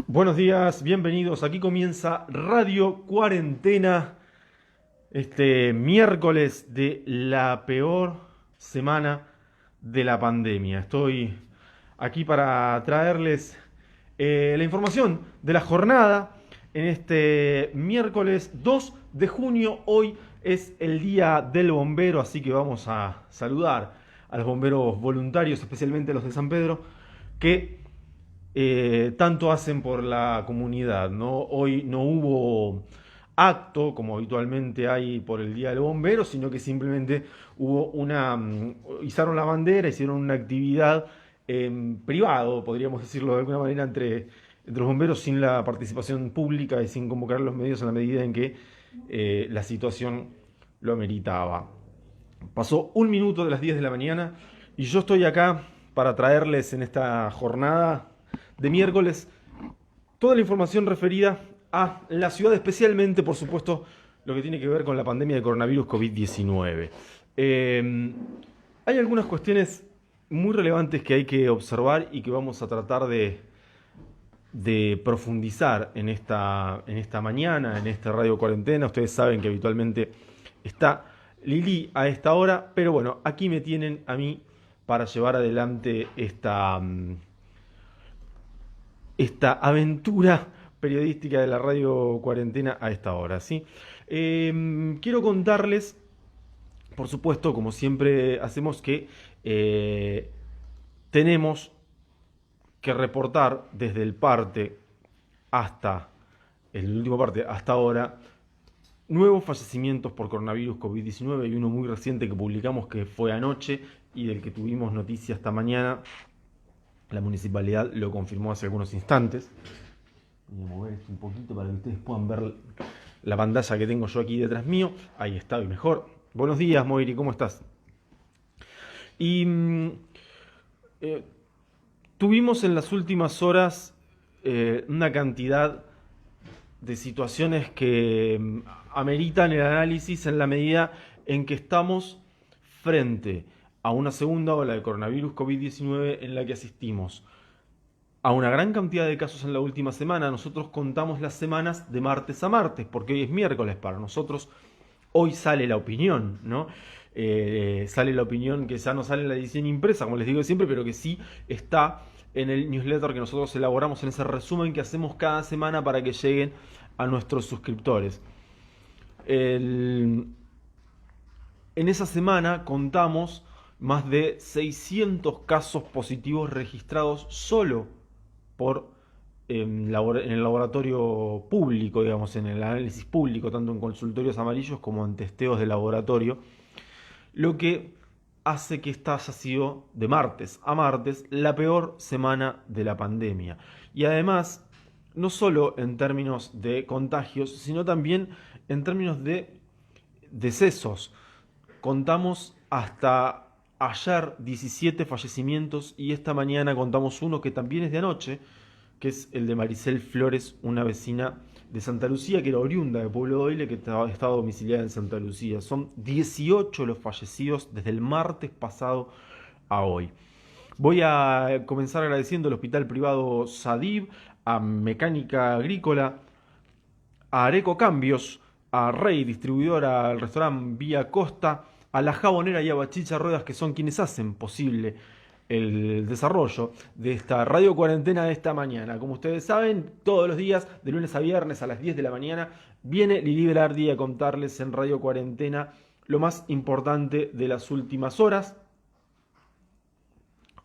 Buenos días, bienvenidos. Aquí comienza Radio Cuarentena, este miércoles de la peor semana de la pandemia. Estoy aquí para traerles la información de la jornada en este miércoles 2 de junio. Hoy es el Día del Bombero, así que vamos a saludar a los bomberos voluntarios, especialmente los de San Pedro, que tanto hacen por la comunidad, ¿no? Hoy no hubo acto, como habitualmente hay por el Día del Bombero, sino que simplemente hubo izaron la bandera, hicieron una actividad en privado, podríamos decirlo de alguna manera, entre los bomberos sin la participación pública y sin convocar a los medios en la medida en que la situación lo ameritaba. Pasó un minuto de las 10 de la mañana y yo estoy acá para traerles en esta jornada de miércoles toda la información referida a la ciudad, especialmente, por supuesto, lo que tiene que ver con la pandemia de coronavirus COVID-19. Hay algunas cuestiones muy relevantes que hay que observar y que vamos a tratar de profundizar en esta mañana, en esta radio cuarentena. Ustedes saben que habitualmente está Lili a esta hora, pero bueno, aquí me tienen a mí para llevar adelante esta aventura periodística de la radio cuarentena a esta hora, ¿sí? Quiero contarles, por supuesto, como siempre hacemos, que tenemos que reportar desde el parte hasta el último parte hasta ahora nuevos fallecimientos por coronavirus COVID-19. Hay uno muy reciente que publicamos que fue anoche y del que tuvimos noticia esta mañana. La municipalidad lo confirmó hace algunos instantes. Voy a mover esto un poquito para que ustedes puedan ver la pantalla que tengo yo aquí detrás mío. Ahí está, y mejor. Buenos días, Moiri, ¿cómo estás? Y eh, tuvimos en las últimas horas una cantidad de situaciones que ameritan el análisis en la medida en que estamos frente a una segunda ola de coronavirus COVID-19 en la que asistimos a una gran cantidad de casos en la última semana. Nosotros contamos las semanas de martes a martes, porque hoy es miércoles para nosotros. Hoy sale la opinión, ¿no? Sale la opinión que ya no sale en la edición impresa, como les digo siempre, pero que sí está en el newsletter que nosotros elaboramos, en ese resumen que hacemos cada semana para que lleguen a nuestros suscriptores. En esa semana contamos más de 600 casos positivos registrados solo en el laboratorio público, digamos, en el análisis público, tanto en consultorios amarillos como en testeos de laboratorio, lo que hace que esta haya sido, de martes a martes, la peor semana de la pandemia. Y además, no solo en términos de contagios, sino también en términos de decesos. Contamos hasta ayer 17 fallecimientos y esta mañana contamos uno que también es de anoche, que es el de Maricel Flores, una vecina de Santa Lucía, que era oriunda de Pueblo Doyle, que estaba domiciliada en Santa Lucía. Son 18 los fallecidos desde el martes pasado a hoy. Voy a comenzar agradeciendo al Hospital Privado Sadib, a Mecánica Agrícola, a Areco Cambios, a Rey, distribuidora, al restaurante Vía Costa, a La Jabonera y a Bachicha Ruedas, que son quienes hacen posible el desarrollo de esta radio cuarentena de esta mañana. Como ustedes saben, todos los días, de lunes a viernes a las 10 de la mañana, viene Lili Berardi a contarles en Radio Cuarentena lo más importante de las últimas horas.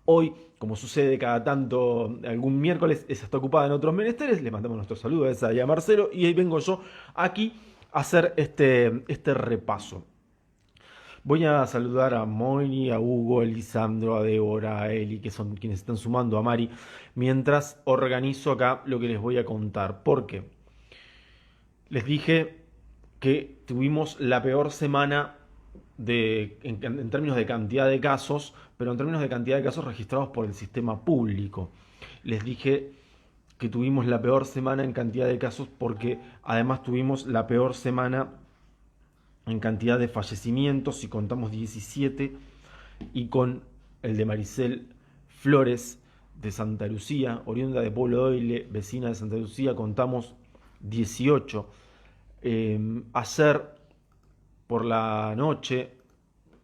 Hoy, como sucede cada tanto, algún miércoles, ella está ocupada en otros menesteres. Le mandamos nuestro saludo a esa y a Marcelo. Y ahí vengo yo aquí a hacer este repaso. Voy a saludar a Moini, a Hugo, a Lisandro, a Débora, a Eli, que son quienes están sumando, a Mari, mientras organizo acá lo que les voy a contar. Porque les dije que tuvimos la peor semana en términos de cantidad de casos, pero en términos de cantidad de casos registrados por el sistema público. Les dije que tuvimos la peor semana en cantidad de casos porque además tuvimos la peor semana en cantidad de fallecimientos, si contamos 17, y con el de Maricel Flores de Santa Lucía, oriunda de Pueblo Doyle, vecina de Santa Lucía, contamos 18. Ayer por la noche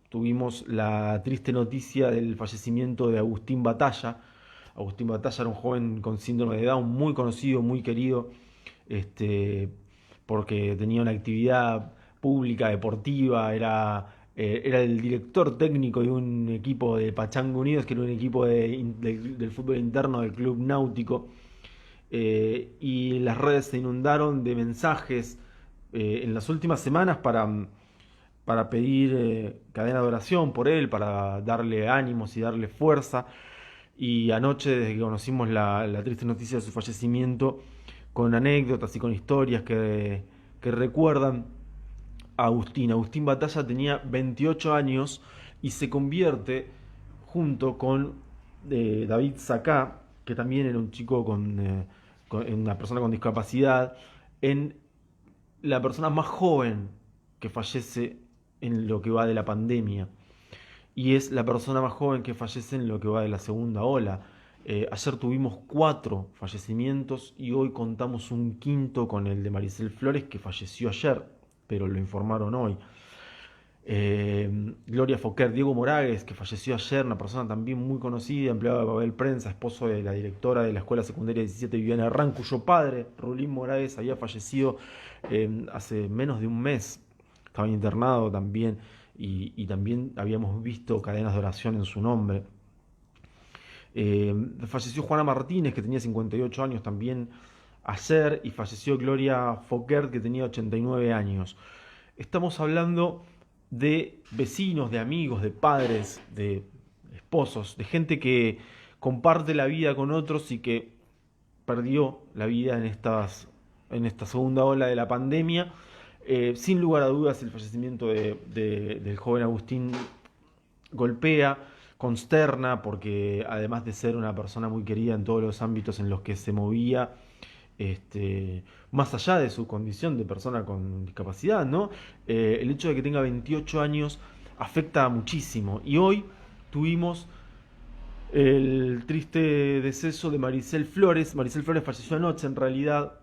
tuvimos la triste noticia del fallecimiento de Agustín Batalla. Agustín Batalla era un joven con síndrome de Down muy conocido, muy querido, este, porque tenía una actividad pública, deportiva, era el director técnico de un equipo de Pachanga Unidos, que era un equipo del fútbol interno del club náutico, y las redes se inundaron de mensajes en las últimas semanas para pedir cadena de oración por él, para darle ánimos y darle fuerza. Y anoche, desde que conocimos la triste noticia de su fallecimiento, con anécdotas y con historias que recuerdan a Agustín. Agustín Batalla tenía 28 años y se convierte, junto con David Sacá, que también era un chico con una persona con discapacidad, en la persona más joven que fallece en lo que va de la pandemia. Y es la persona más joven que fallece en lo que va de la segunda ola. Ayer tuvimos 4 fallecimientos y hoy contamos un quinto con el de Maricel Flores, que falleció ayer, pero lo informaron hoy. Gloria Fokker, Diego Moragues, que falleció ayer, una persona también muy conocida, empleado de papel prensa, esposo de la directora de la escuela secundaria 17, Viviana Herrán, cuyo padre, Rulín Moragues, había fallecido hace menos de un mes. Estaba internado también y también habíamos visto cadenas de oración en su nombre. Falleció Juana Martínez, que tenía 58 años también ayer, y falleció Gloria Fokker, que tenía 89 años. Estamos hablando de vecinos, de amigos, de padres, de esposos, de gente que comparte la vida con otros y que perdió la vida en esta segunda ola de la pandemia. Sin lugar a dudas, el fallecimiento del joven Agustín golpea, consterna, porque además de ser una persona muy querida en todos los ámbitos en los que se movía, más allá de su condición de persona con discapacidad, ¿no? El hecho de que tenga 28 años afecta muchísimo. Y hoy tuvimos el triste deceso de Maricel Flores. Maricel Flores falleció anoche, en realidad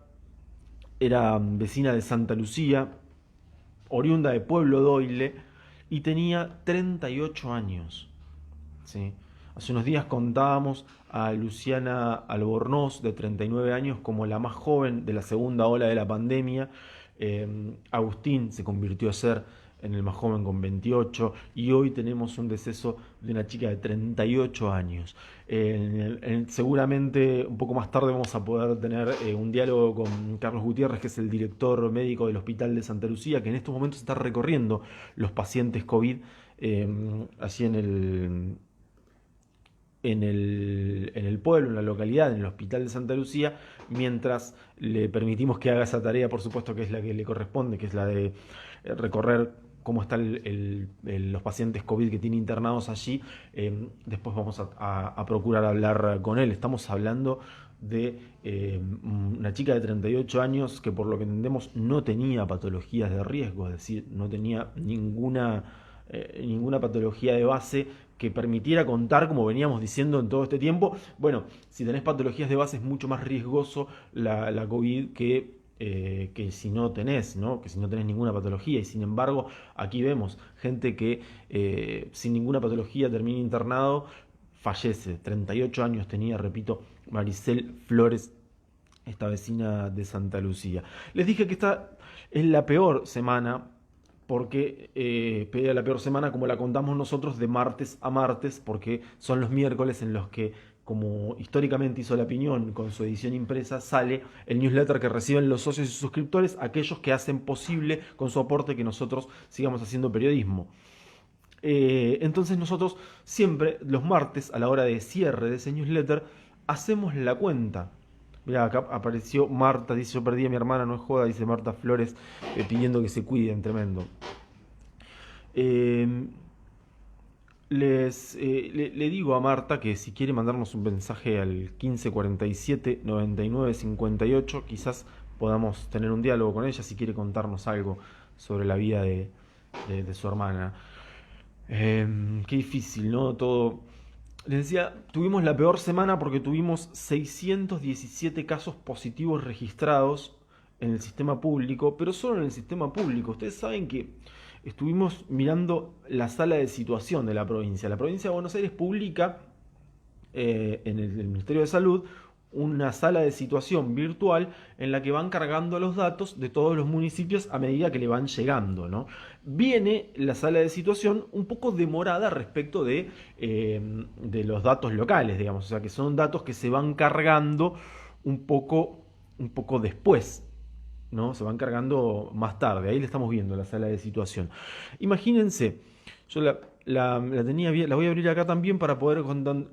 era vecina de Santa Lucía, oriunda de Pueblo Doyle, y tenía 38 años. ¿Sí? Hace unos días contábamos a Luciana Albornoz, de 39 años, como la más joven de la segunda ola de la pandemia. Agustín se convirtió a ser en el más joven con 28, y hoy tenemos un deceso de una chica de 38 años. Seguramente un poco más tarde vamos a poder tener un diálogo con Carlos Gutiérrez, que es el director médico del Hospital de Santa Lucía, que en estos momentos está recorriendo los pacientes COVID allí en el pueblo, en la localidad, en el Hospital de Santa Lucía, mientras le permitimos que haga esa tarea, por supuesto, que es la que le corresponde, que es la de recorrer cómo están los pacientes COVID que tiene internados allí. Después vamos a procurar hablar con él. Estamos hablando de una chica de 38 años que, por lo que entendemos, no tenía patologías de riesgo, es decir, no tenía ninguna patología de base que permitiera contar, como veníamos diciendo en todo este tiempo. Bueno, si tenés patologías de base es mucho más riesgoso la COVID que si no tenés, ¿no? Que si no tenés ninguna patología. Y sin embargo, aquí vemos gente que sin ninguna patología termina internado, fallece. 38 años tenía, repito, Maricel Flores, esta vecina de Santa Lucía. Les dije que esta es la peor semana, porque la peor semana, como la contamos nosotros, de martes a martes, porque son los miércoles en los que, como históricamente hizo La Opinión con su edición impresa, sale el newsletter que reciben los socios y suscriptores, aquellos que hacen posible con su aporte que nosotros sigamos haciendo periodismo. Entonces nosotros siempre los martes, a la hora de cierre de ese newsletter, hacemos la cuenta. Mira, acá apareció Marta, dice: yo perdí a mi hermana, no es joda, dice Marta Flores, pidiendo que se cuiden, tremendo. Le digo a Marta que si quiere mandarnos un mensaje al 1547 99 58, quizás podamos tener un diálogo con ella, si quiere contarnos algo sobre la vida de su hermana. Qué difícil, ¿no? Todo Les decía, tuvimos la peor semana porque tuvimos 617 casos positivos registrados en el sistema público, pero solo en el sistema público. Ustedes saben que estuvimos mirando la sala de situación de la provincia. La provincia de Buenos Aires publica en el Ministerio de Salud una sala de situación virtual en la que van cargando los datos de todos los municipios a medida que le van llegando, ¿no? Viene la sala de situación un poco demorada respecto de los datos locales, digamos, o sea que son datos que se van cargando un poco después, ¿no? Se van cargando más tarde, ahí le estamos viendo la sala de situación. Imagínense, yo la tenía bien, la voy a abrir acá también para poder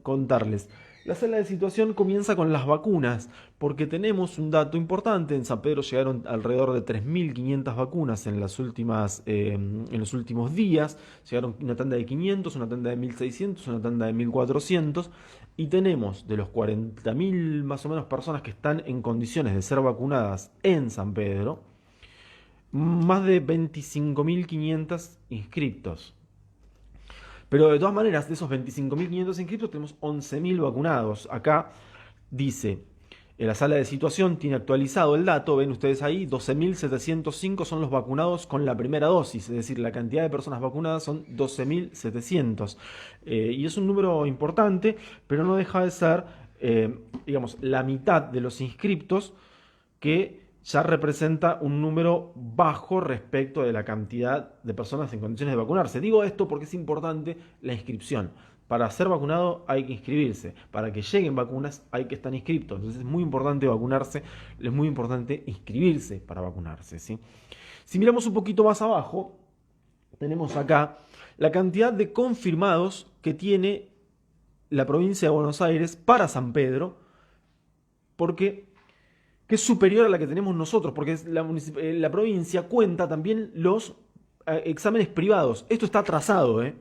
contarles. La sala de situación comienza con las vacunas, porque tenemos un dato importante. En San Pedro llegaron alrededor de 3.500 vacunas en los últimos días. Llegaron una tanda de 500, una tanda de 1.600, una tanda de 1.400. Y tenemos de los 40.000 más o menos personas que están en condiciones de ser vacunadas en San Pedro, más de 25.500 inscriptos. Pero de todas maneras, de esos 25.500 inscritos tenemos 11.000 vacunados. Acá dice, en la sala de situación tiene actualizado el dato, ven ustedes ahí, 12.705 son los vacunados con la primera dosis, es decir, la cantidad de personas vacunadas son 12.700. Y es un número importante, pero no deja de ser, digamos, la mitad de los inscriptos que ya representa un número bajo respecto de la cantidad de personas en condiciones de vacunarse. Digo esto porque es importante la inscripción. Para ser vacunado hay que inscribirse. Para que lleguen vacunas hay que estar inscriptos. Entonces es muy importante vacunarse, es muy importante inscribirse para vacunarse, ¿sí? Si miramos un poquito más abajo, tenemos acá la cantidad de confirmados que tiene la provincia de Buenos Aires para San Pedro, porque que es superior a la que tenemos nosotros, porque la provincia cuenta también los exámenes privados. Esto está atrasado, ¿eh?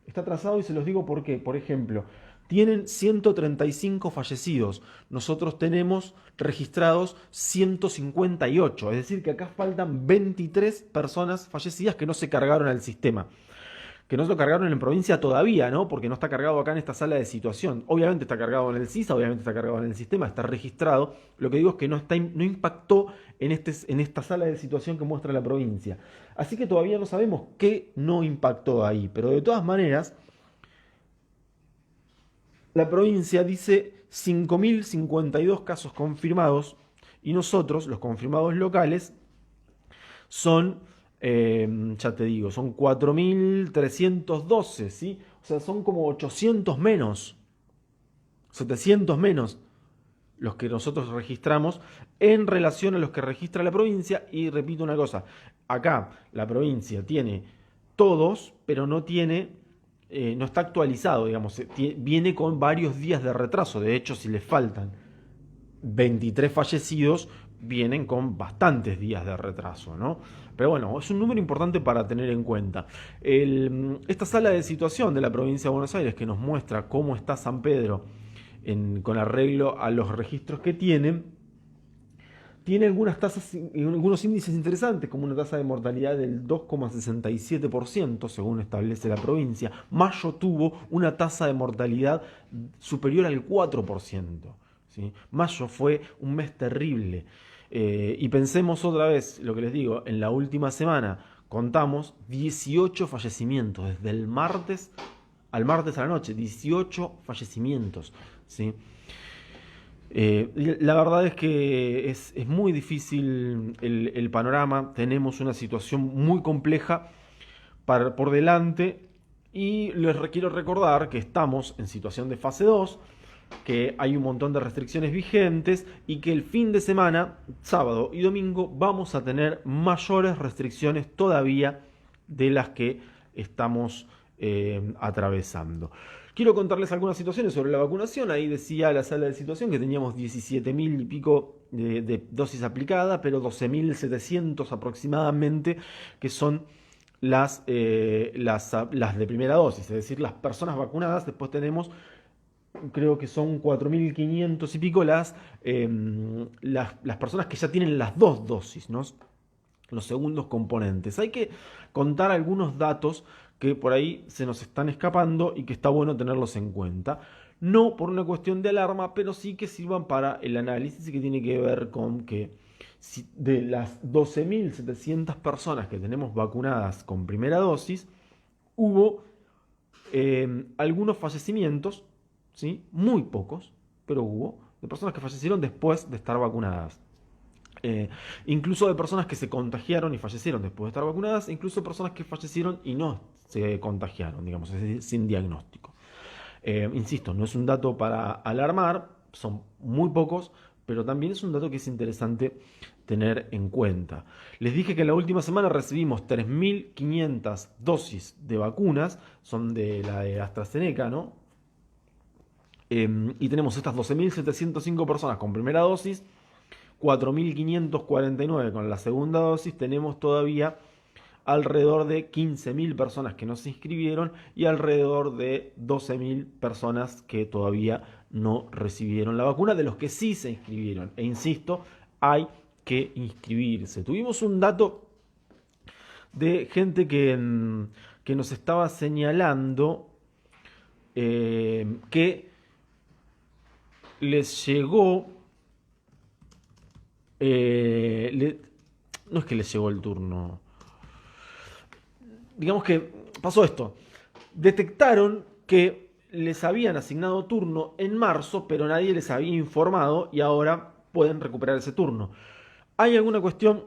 Está atrasado y se los digo porque, por ejemplo, tienen 135 fallecidos. Nosotros tenemos registrados 158. Es decir, que acá faltan 23 personas fallecidas que no se cargaron al sistema. Que no se lo cargaron en provincia todavía, ¿no? Porque no está cargado acá en esta sala de situación. Obviamente está cargado en el CISA, obviamente está cargado en el sistema, está registrado. Lo que digo es que no impactó en esta sala de situación que muestra la provincia. Así que todavía no sabemos qué no impactó ahí. Pero de todas maneras, la provincia dice 5.052 casos confirmados y nosotros, los confirmados locales, son, ya te digo, son 4.312, ¿sí? O sea, son como 800 menos, 700 menos los que nosotros registramos en relación a los que registra la provincia. Y repito una cosa, acá la provincia tiene todos, pero no tiene, no está actualizado, digamos, viene con varios días de retraso. De hecho, si le faltan 23 fallecidos, vienen con bastantes días de retraso, ¿no? Pero bueno, es un número importante para tener en cuenta. Esta sala de situación de la provincia de Buenos Aires que nos muestra cómo está San Pedro con arreglo a los registros que tiene algunas tasas, algunos índices interesantes, como una tasa de mortalidad del 2,67%, según establece la provincia. Mayo tuvo una tasa de mortalidad superior al 4%. ¿Sí? Mayo fue un mes terrible. Y pensemos otra vez, lo que les digo, en la última semana contamos 18 fallecimientos, desde el martes al martes a la noche, 18 fallecimientos. ¿Sí? La verdad es que es muy difícil el panorama, tenemos una situación muy compleja por delante y les quiero recordar que estamos en situación de fase 2, que hay un montón de restricciones vigentes y que el fin de semana, sábado y domingo, vamos a tener mayores restricciones todavía de las que estamos atravesando. Quiero contarles algunas situaciones sobre la vacunación. Ahí decía la sala de situación que teníamos 17.000 y pico de dosis aplicadas, pero 12.700 aproximadamente que son las de primera dosis, es decir, las personas vacunadas. Después tenemos, creo que son 4.500 y pico las personas que ya tienen las dos dosis, ¿no? Los segundos componentes. Hay que contar algunos datos que por ahí se nos están escapando y que está bueno tenerlos en cuenta. No por una cuestión de alarma, pero sí que sirvan para el análisis y que tiene que ver con que si de las 12.700 personas que tenemos vacunadas con primera dosis, hubo algunos fallecimientos, ¿sí? Muy pocos, pero hubo, de personas que fallecieron después de estar vacunadas. Eh, Incluso de personas que se contagiaron y fallecieron después de estar vacunadas, incluso personas que fallecieron y no se contagiaron, digamos, es decir, sin diagnóstico. Insisto, no es un dato para alarmar, son muy pocos, pero también es un dato que es interesante tener en cuenta. Les dije que en la última semana recibimos 3.500 dosis de vacunas, son de la de AstraZeneca, ¿no? Y tenemos estas 12.705 personas con primera dosis, 4.549 con la segunda dosis, tenemos todavía alrededor de 15.000 personas que no se inscribieron y alrededor de 12.000 personas que todavía no recibieron la vacuna, de los que sí se inscribieron. E insisto, hay que inscribirse. Tuvimos un dato de gente que nos estaba señalando que les llegó, no es que les llegó el turno, digamos que pasó esto. Detectaron que les habían asignado turno en marzo, pero nadie les había informado y ahora pueden recuperar ese turno. Hay alguna cuestión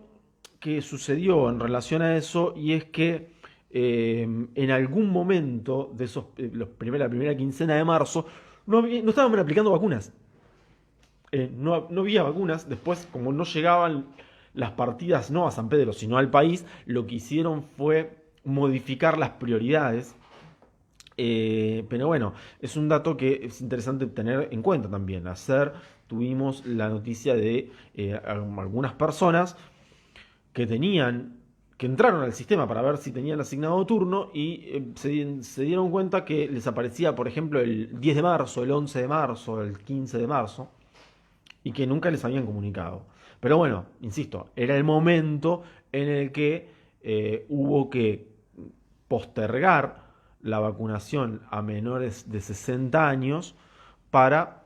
que sucedió en relación a eso y es que en algún momento de la primera quincena de marzo no estaban aplicando vacunas. No había vacunas. Después, como no llegaban las partidas no a San Pedro, sino al país, lo que hicieron fue modificar las prioridades. Pero bueno, es un dato que es interesante tener en cuenta también. Tuvimos la noticia de algunas personas que que entraron al sistema para ver si tenían asignado turno y se dieron cuenta que les aparecía, por ejemplo, el 10 de marzo, el 11 de marzo, el 15 de marzo, y que nunca les habían comunicado. Pero bueno, insisto, era el momento en el que hubo que postergar la vacunación a menores de 60 años para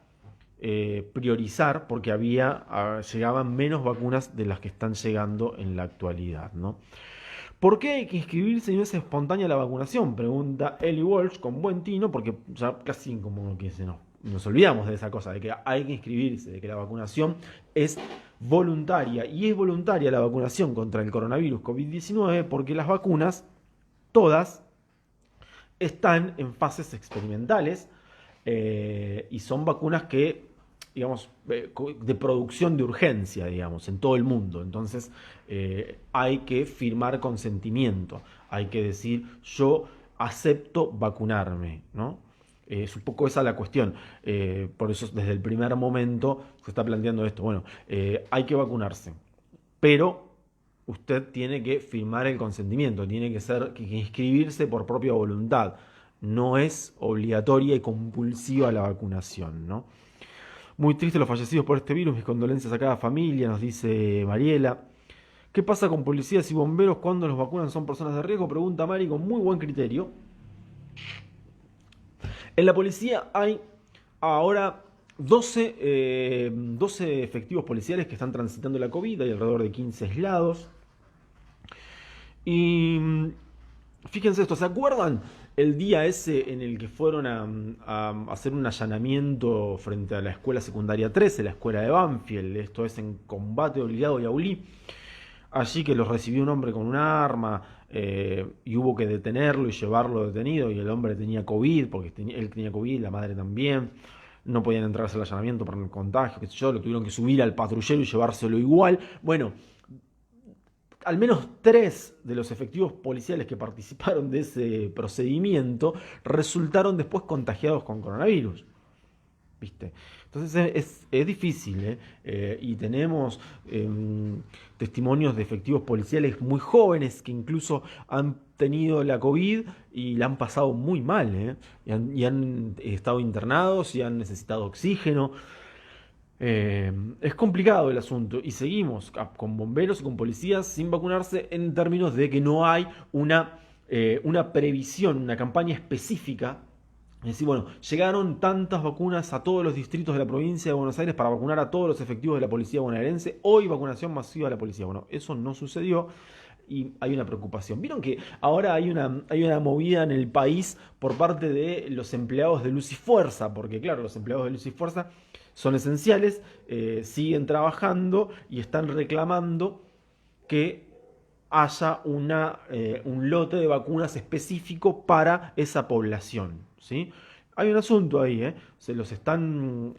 priorizar, porque llegaban menos vacunas de las que están llegando en la actualidad, ¿no? ¿Por qué hay que inscribirse y no es espontánea la vacunación? Pregunta Ellie Walsh con buen tino, porque ya casi como que nos olvidamos de esa cosa, de que hay que inscribirse, de que la vacunación es voluntaria. Y es voluntaria la vacunación contra el coronavirus COVID-19 porque las vacunas, todas, están en fases experimentales y son vacunas que, digamos, de producción de urgencia, digamos, en todo el mundo. Entonces hay que firmar consentimiento, hay que decir yo acepto vacunarme, ¿no? Es un poco esa la cuestión. Por eso desde el primer momento se está planteando esto. Bueno, hay que vacunarse, pero usted tiene que firmar el consentimiento, tiene que inscribirse por propia voluntad. No es obligatoria y compulsiva la vacunación, ¿no? Muy triste los fallecidos por este virus, mis condolencias a cada familia, nos dice Mariela. ¿Qué pasa con policías y bomberos cuando los vacunan son personas de riesgo? Pregunta Mari con muy buen criterio. En la policía hay ahora 12 efectivos policiales que están transitando la COVID, hay alrededor de 15 aislados. Y fíjense esto, ¿se acuerdan el día ese en el que fueron a hacer un allanamiento frente a la escuela secundaria 13, la escuela de Banfield? Esto es en Combate, Obligado y Aulí. Allí que los recibió un hombre con un arma y hubo que detenerlo y llevarlo detenido y el hombre tenía COVID, porque él tenía COVID, la madre también. No podían entrarse al allanamiento por el contagio, qué sé yo, lo tuvieron que subir al patrullero y llevárselo igual. Bueno, al menos 3 de los efectivos policiales que participaron de ese procedimiento resultaron después contagiados con coronavirus. ¿Viste? Entonces es difícil, ¿eh? Y tenemos testimonios de efectivos policiales muy jóvenes que incluso han tenido la COVID y la han pasado muy mal, ¿eh? Y han estado internados y han necesitado oxígeno. Es complicado el asunto y seguimos con bomberos y con policías sin vacunarse en términos de que no hay una una previsión, una campaña específica. Es decir, bueno, llegaron tantas vacunas a todos los distritos de la provincia de Buenos Aires para vacunar a todos los efectivos de la policía bonaerense. Hoy vacunación masiva de la policía. Bueno, eso no sucedió y hay una preocupación. Vieron que ahora hay una movida en el país por parte de los empleados de Luz y Fuerza, porque claro, los empleados de Luz y Fuerza son esenciales, siguen trabajando y están reclamando que haya un lote de vacunas específico para esa población, ¿sí? Hay un asunto ahí, ¿eh? Se los están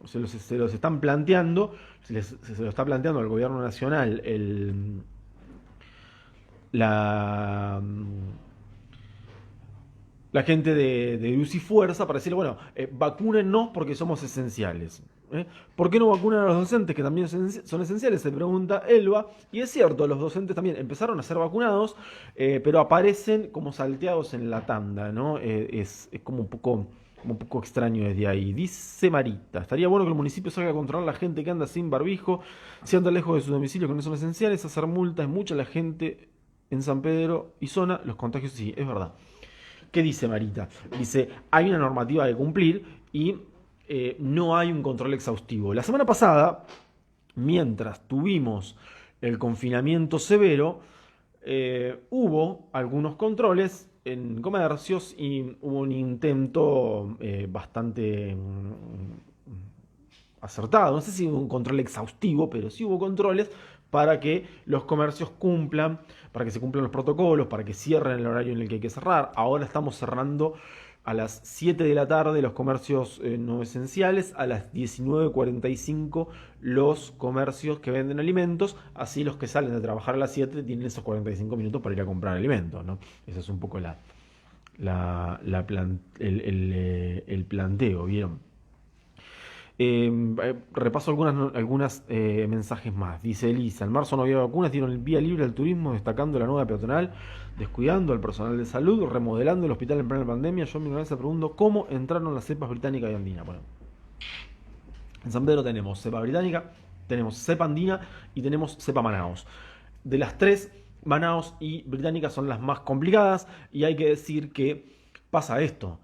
planteando, se lo está planteando al gobierno nacional la, la gente de Luz y Fuerza para decirle, bueno, vacúnennos porque somos esenciales. ¿Eh? ¿Por qué no vacunan a los docentes que también son esenciales? Se pregunta Elba. Y es cierto, los docentes también empezaron a ser vacunados, pero aparecen como salteados en la tanda, ¿no? Es como un poco extraño desde ahí. Dice Marita, estaría bueno que el municipio salga a controlar a la gente que anda sin barbijo, si anda lejos de su domicilio que no son esenciales, hacer multas, mucha la gente en San Pedro y zona, los contagios, sí, es verdad. ¿Qué dice Marita? Dice, hay una normativa de cumplir y no hay un control exhaustivo. La semana pasada, mientras tuvimos el confinamiento severo, hubo algunos controles en comercios y hubo un intento bastante acertado. No sé si hubo un control exhaustivo, pero sí hubo controles para que los comercios cumplan, para que se cumplan los protocolos, para que cierren el horario en el que hay que cerrar. Ahora estamos cerrando a las 7 de la tarde los comercios no esenciales, a las 19:45 los comercios que venden alimentos, así los que salen de trabajar a las 7 tienen esos 45 minutos para ir a comprar alimentos, ¿no? Ese es un poco el planteo, ¿vieron? Repaso algunas mensajes más. Dice Elisa, en marzo no había vacunas, dieron el vía libre al turismo, destacando la nueva peatonal, descuidando al personal de salud, remodelando el hospital en plena pandemia. Yo en mi cabeza pregunto, ¿cómo entraron las cepas británica y andina? Bueno, en San Pedro tenemos cepa británica, tenemos cepa andina y tenemos cepa Manaos. De las tres, Manaos y británica son las más complicadas y hay que decir que pasa esto.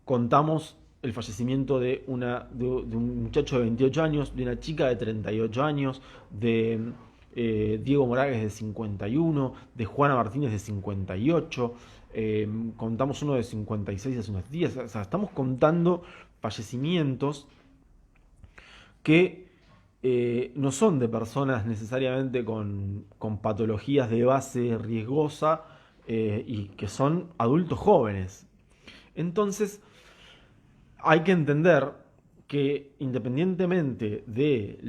Contamos el fallecimiento de un muchacho de 28 años, de una chica de 38 años, de Diego Morales de 51, de Juana Martínez de 58, contamos uno de 56 hace unos días. O sea, estamos contando fallecimientos que no son de personas necesariamente con patologías de base riesgosa y que son adultos jóvenes. Entonces, hay que entender que independientemente de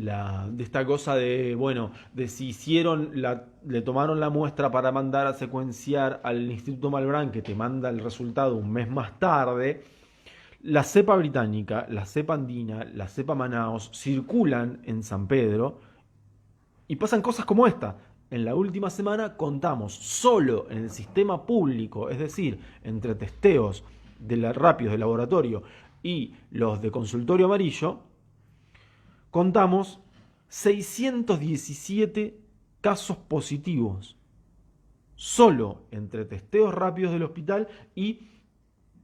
esta cosa de, bueno, de si le tomaron la muestra para mandar a secuenciar al Instituto Malbrán, que te manda el resultado un mes más tarde, la cepa británica, la cepa andina, la cepa Manaos circulan en San Pedro y pasan cosas como esta. En la última semana contamos solo en el sistema público, es decir, entre testeos rápidos de laboratorio y los de consultorio amarillo, contamos 617 casos positivos, solo entre testeos rápidos del hospital y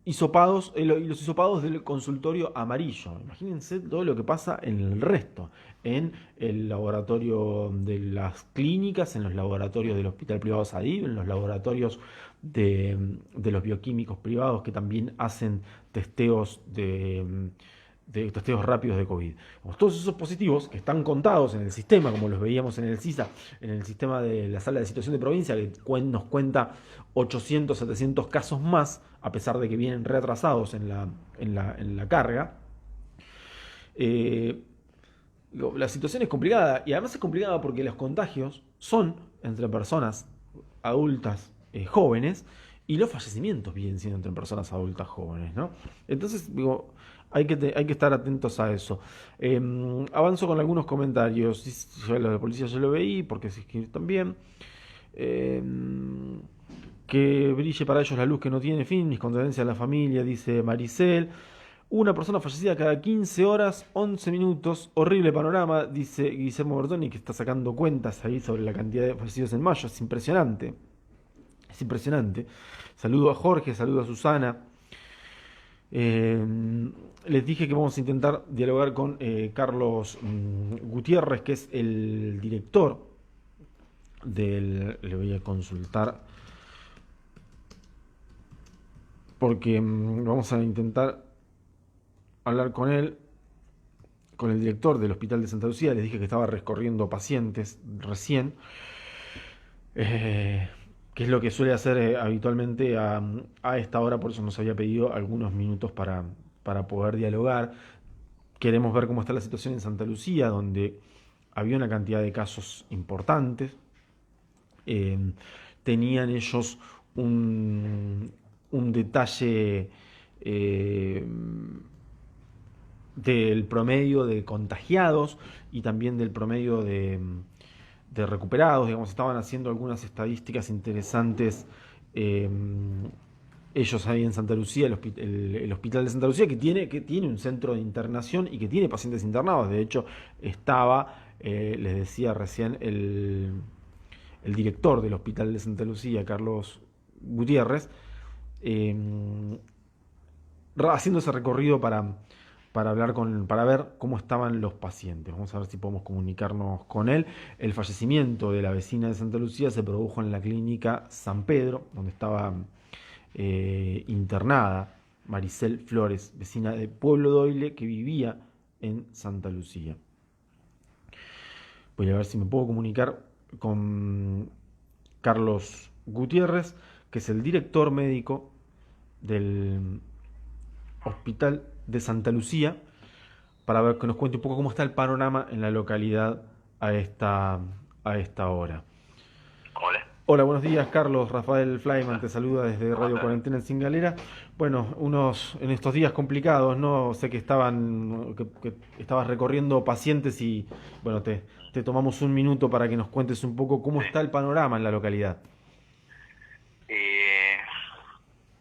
los hisopados del consultorio amarillo. Imagínense todo lo que pasa en el resto, en el laboratorio de las clínicas, en los laboratorios del hospital privado Sadib, en los laboratorios de los bioquímicos privados que también hacen testeos testeos rápidos de COVID. Todos esos positivos que están contados en el sistema, como los veíamos en el CISA, en el sistema de la sala de situación de provincia, que nos cuenta 800, 700 casos más, a pesar de que vienen retrasados en la carga. La situación es complicada, y además es complicada porque los contagios son entre personas adultas jóvenes, y los fallecimientos vienen siendo entre personas adultas jóvenes, ¿no? Entonces, digo, hay que estar atentos a eso. Avanzo con algunos comentarios. Yo lo de policía yo lo veí, porque sí que también. Que brille para ellos la luz que no tiene fin. Mis condolencias a la familia, dice Maricel. Una persona fallecida cada 15 horas, 11 minutos. Horrible panorama, dice Guillermo Bertoni, que está sacando cuentas ahí sobre la cantidad de fallecidos en mayo. Es impresionante. Es impresionante. Saludo a Jorge, saludo a Susana. Les dije que vamos a intentar dialogar con Carlos Gutiérrez, que es el director del... Le voy a consultar porque vamos a intentar hablar con él, con el director del Hospital de Santa Lucía. Les dije que estaba recorriendo pacientes recién, que es lo que suele hacer habitualmente a esta hora, por eso nos había pedido algunos minutos para poder dialogar. Queremos ver cómo está la situación en Santa Lucía, donde había una cantidad de casos importantes. Eh, Tenían ellos un detalle eh, del promedio de contagiados y también del promedio de recuperados. Digamos, estaban haciendo algunas estadísticas interesantes. eh, Ellos ahí en Santa Lucía, el Hospital de Santa Lucía, que tiene un centro de internación y que tiene pacientes internados. De hecho, estaba, les decía recién, el director del Hospital de Santa Lucía, Carlos Gutiérrez, eh, haciendo ese recorrido para hablar para ver cómo estaban los pacientes. Vamos a ver si podemos comunicarnos con él. El fallecimiento de la vecina de Santa Lucía se produjo en la clínica San Pedro, donde estaba internada Maricel Flores, vecina de Pueblo Doyle, que vivía en Santa Lucía. Voy a ver si me puedo comunicar con Carlos Gutiérrez, que es el director médico del Hospital de Santa Lucía, para ver que nos cuente un poco cómo está el panorama en la localidad a esta hora. Hola. Hola, buenos días, Carlos. Rafael Flyman te saluda desde Radio Cuarentena en Singalera. Bueno, en estos días complicados, ¿no? Sé que que estabas recorriendo pacientes y, bueno, te tomamos un minuto para que nos cuentes un poco cómo Sí. está el panorama en la localidad. Eh,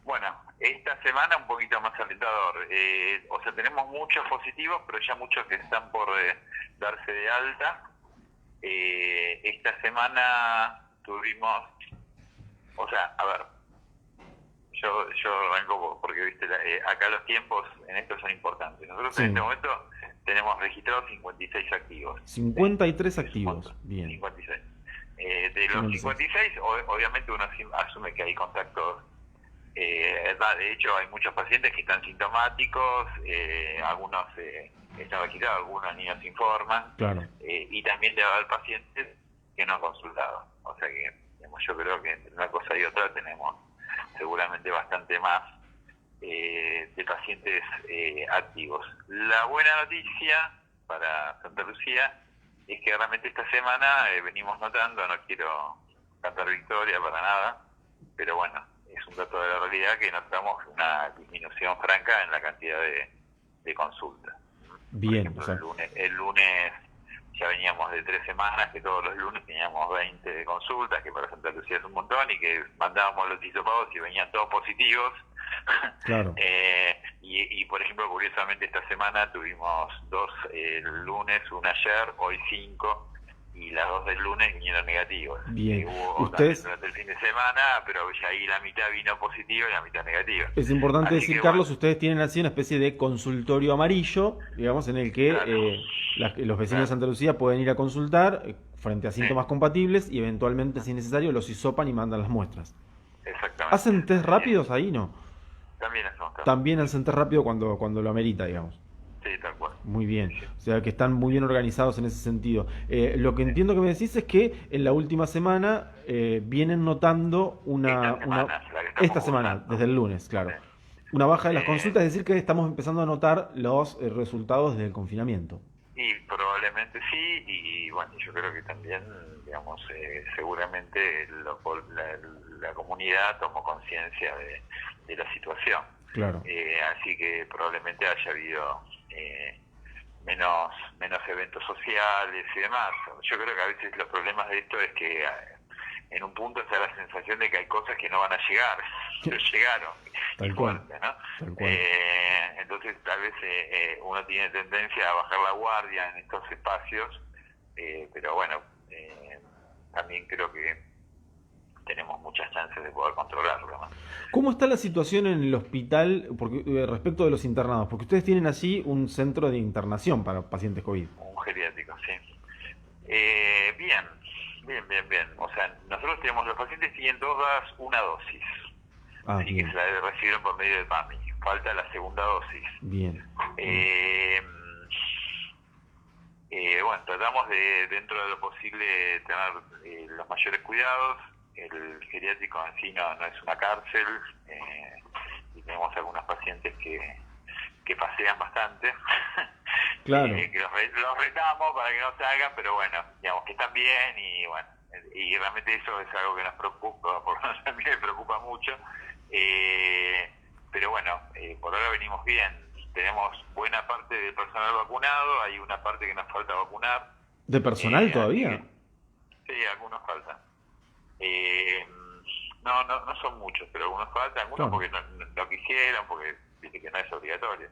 bueno, esta semana un poquito más alentador. O sea, tenemos muchos positivos, pero ya muchos que están por darse de alta. Esta semana tuvimos, o sea, a ver, yo arranco porque, viste, acá los tiempos en esto son importantes. Nosotros en este Sí, momento tenemos registrados 56 activos. ¿Sí? 53 Es un activos. montón, Bien, 56. De los 56. 56, obviamente uno asume que hay contactos. De hecho, hay muchos pacientes que están sintomáticos, algunos están registrados, algunos ni nos informan, Claro, y también debe haber pacientes que no han consultado. O sea que, digamos, yo creo que entre una cosa y otra tenemos seguramente bastante más de pacientes activos. La buena noticia para Santa Lucía es que realmente esta semana venimos notando, no quiero cantar victoria para nada, pero bueno, es un dato de la realidad que notamos una disminución franca en la cantidad de consultas. Por bien, o ejemplo, sea, el lunes ya veníamos de 3 semanas, que todos los lunes teníamos 20 consultas, que para Santa Lucía es un montón, y que mandábamos los hisopados y venían todos positivos. claro. Y por ejemplo, curiosamente esta semana tuvimos 2 el lunes, una ayer, hoy 5, y las 2 del lunes vinieron negativos. Bien. Hubo también Ustedes, durante el fin de semana, pero ya ahí la mitad vino positiva y la mitad negativa. es importante Así decir, que bueno, Carlos, ustedes tienen así una especie de consultorio amarillo, digamos, en el que claro, los vecinos de claro, Santa Lucía pueden ir a consultar frente a sí, síntomas compatibles y eventualmente, si es necesario, los hisopan y mandan las muestras. exactamente. ¿Hacen test Así es. rápidos ahí, no? También hacemos caso. También hacen test rápido cuando lo amerita, digamos. Sí, tal cual. Muy Sí, bien, sí. o sea que están muy bien organizados en ese sentido. Lo que Sí. entiendo que me decís es que en la última semana vienen notando esta Estamos semana, cursando. desde el lunes, Sí. claro, una baja de las Eh, consultas, es decir, que estamos empezando a notar los resultados del confinamiento. y probablemente sí, y bueno, yo creo que también, digamos, seguramente la comunidad tomó conciencia de la situación. Claro, Así que probablemente haya habido menos eventos sociales y demás. Yo creo que a veces los problemas de esto es que en un punto se da la sensación de que hay cosas que no van a llegar, pero llegaron, y tal cual, fuerte, ¿no? tal cual. Entonces tal vez uno tiene tendencia a bajar la guardia en estos espacios, pero bueno, también creo que tenemos muchas chances de poder controlarlo, ¿no? ¿Cómo está la situación en el hospital respecto de los internados? Porque ustedes tienen allí un centro de internación para pacientes COVID. Un geriátrico, sí. Bien, bien, bien, bien. O sea, nosotros tenemos, los pacientes tienen una dosis. Ah, Así bien. que se la recibieron por medio de PAMI. Falta la segunda dosis. Bien. Bueno, tratamos de, dentro de lo posible, tener los mayores cuidados. El geriátrico en sí no es una cárcel, y tenemos algunos pacientes que pasean bastante. Claro. Que los retamos para que no salgan, pero bueno, digamos que están bien y bueno, y realmente eso es algo que nos preocupa, por lo menos a mí me preocupa mucho. Pero bueno, por ahora venimos bien. Tenemos buena parte del personal vacunado, hay una parte que nos falta vacunar. ¿De personal todavía? Sí, algunos faltan. No son muchos, pero algunos faltan, algunos Claro. porque no quisieron, porque viste que no es obligatorio.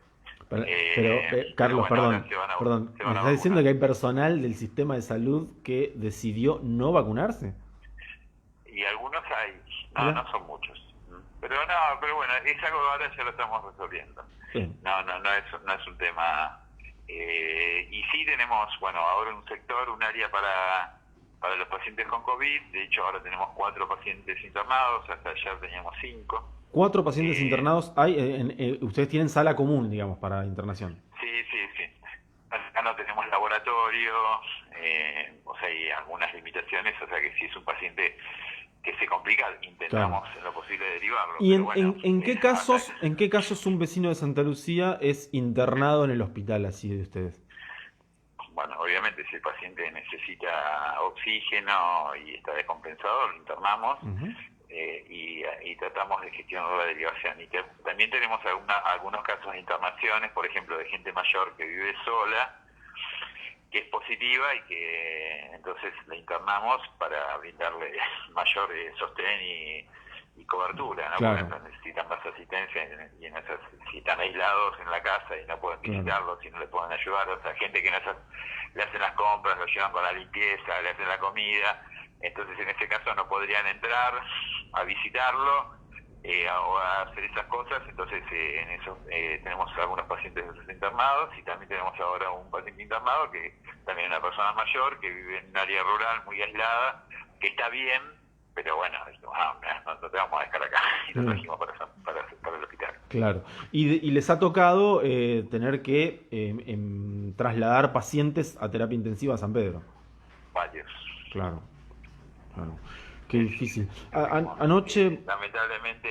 Carlos, bueno, ahora perdón, se ¿me van a estás diciendo vacunar. que hay personal del sistema de salud que decidió no vacunarse? Y algunos hay, Mirá. no son muchos. Pero bueno, es algo que ahora ya lo estamos resolviendo. Bien. No es un tema. Y sí tenemos, bueno, ahora un sector, un área para los pacientes con COVID. De hecho, ahora tenemos 4 pacientes internados, hasta ayer teníamos 5. 4 pacientes internados hay. Ustedes tienen sala común, digamos, para internación. Sí. Acá no tenemos laboratorio, o sea, hay algunas limitaciones, o sea que si es un paciente que se complica, intentamos en lo posible derivarlo. ¿Y pero bueno, en qué casos un vecino de Santa Lucía es internado en el hospital así de ustedes? Bueno, obviamente si el paciente necesita oxígeno y está descompensado, lo internamos. Uh-huh. Y tratamos de gestionar la derivación. Y también tenemos algunos casos de internaciones, por ejemplo, de gente mayor que vive sola, que es positiva y que entonces la internamos para brindarle mayor sostén y cobertura, ¿no? Claro. Porque necesitan más asistencia y si están aislados en la casa y no pueden visitarlos, si no le pueden ayudar, o sea, gente que le hacen las compras, lo llevan para la limpieza, le hacen la comida. Entonces en ese caso no podrían entrar a visitarlo o a hacer esas cosas. Entonces en eso tenemos algunos pacientes internados y también tenemos ahora un paciente internado que también es una persona mayor que vive en un área rural muy aislada, que está bien, pero bueno, no te vamos a dejar acá y lo trajimos para el hospital. Claro. Y les ha tocado tener que trasladar pacientes a terapia intensiva a San Pedro. Varios. Claro. Qué difícil. Anoche... lamentablemente,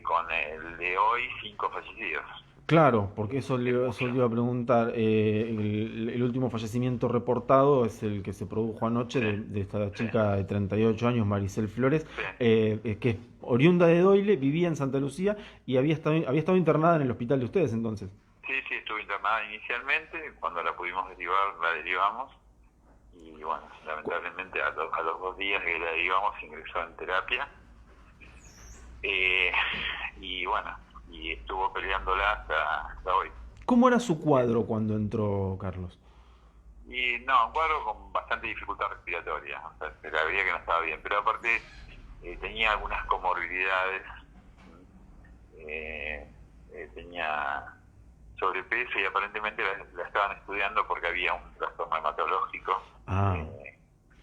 con el de hoy, 5 fallecidos. Claro, porque eso le iba a preguntar. El último fallecimiento reportado es el que se produjo anoche de esta chica de 38 años, Maricel Flores, que es oriunda de Doyle, vivía en Santa Lucía y había estado internada en el hospital de ustedes entonces. Sí, estuvo internada inicialmente. Cuando la pudimos derivar, la derivamos. Y bueno, lamentablemente a los 2 días que la derivamos ingresó en terapia. Y bueno, y estuvo peleándola hasta hoy. ¿Cómo era su cuadro cuando entró, Carlos? Y no, un cuadro con bastante dificultad respiratoria. O sea, se la veía que no estaba bien. Pero aparte tenía algunas comorbilidades. Tenía sobrepeso y aparentemente la estaban estudiando porque había un trastorno hematológico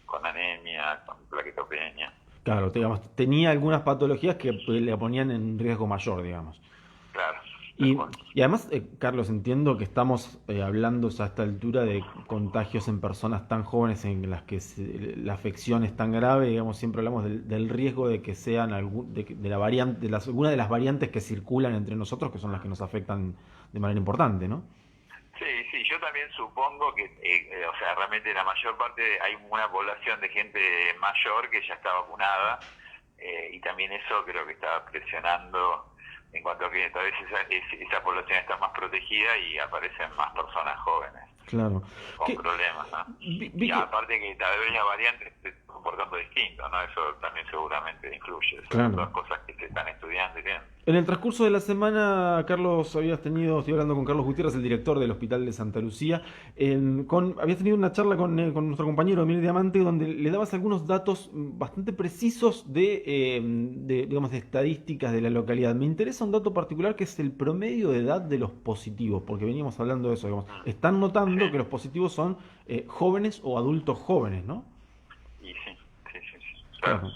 con anemia, con plaquetopenia. Claro, digamos, tenía algunas patologías que le ponían en riesgo mayor, digamos. Claro. Y además, Carlos, entiendo que estamos hablando ya a esta altura de contagios en personas tan jóvenes en las que la afección es tan grave, digamos, siempre hablamos del riesgo de que sean alguna de las variantes que circulan entre nosotros, que son las que nos afectan de manera importante, ¿no? Sí, yo también supongo que, realmente la mayor parte, hay una población de gente mayor que ya está vacunada, y también eso creo que está presionando en cuanto a que tal vez esa población está más protegida y aparecen más personas jóvenes. Claro. Con problemas, ¿no? Y aparte que tal vez las variantes comportando distinto, ¿no? Eso también seguramente influye. Son Claro. todas cosas que se están estudiando y bien. En el transcurso de la semana, Carlos, estoy hablando con Carlos Gutiérrez, el director del Hospital de Santa Lucía, habías tenido una charla con nuestro compañero Emilio Diamante, donde le dabas algunos datos bastante precisos digamos, de estadísticas de la localidad. Me interesa un dato particular que es el promedio de edad de los positivos, porque veníamos hablando de eso, digamos. Están notando que los positivos son jóvenes o adultos jóvenes, ¿no? Y sí, sí, sí, sí, claro. Claro,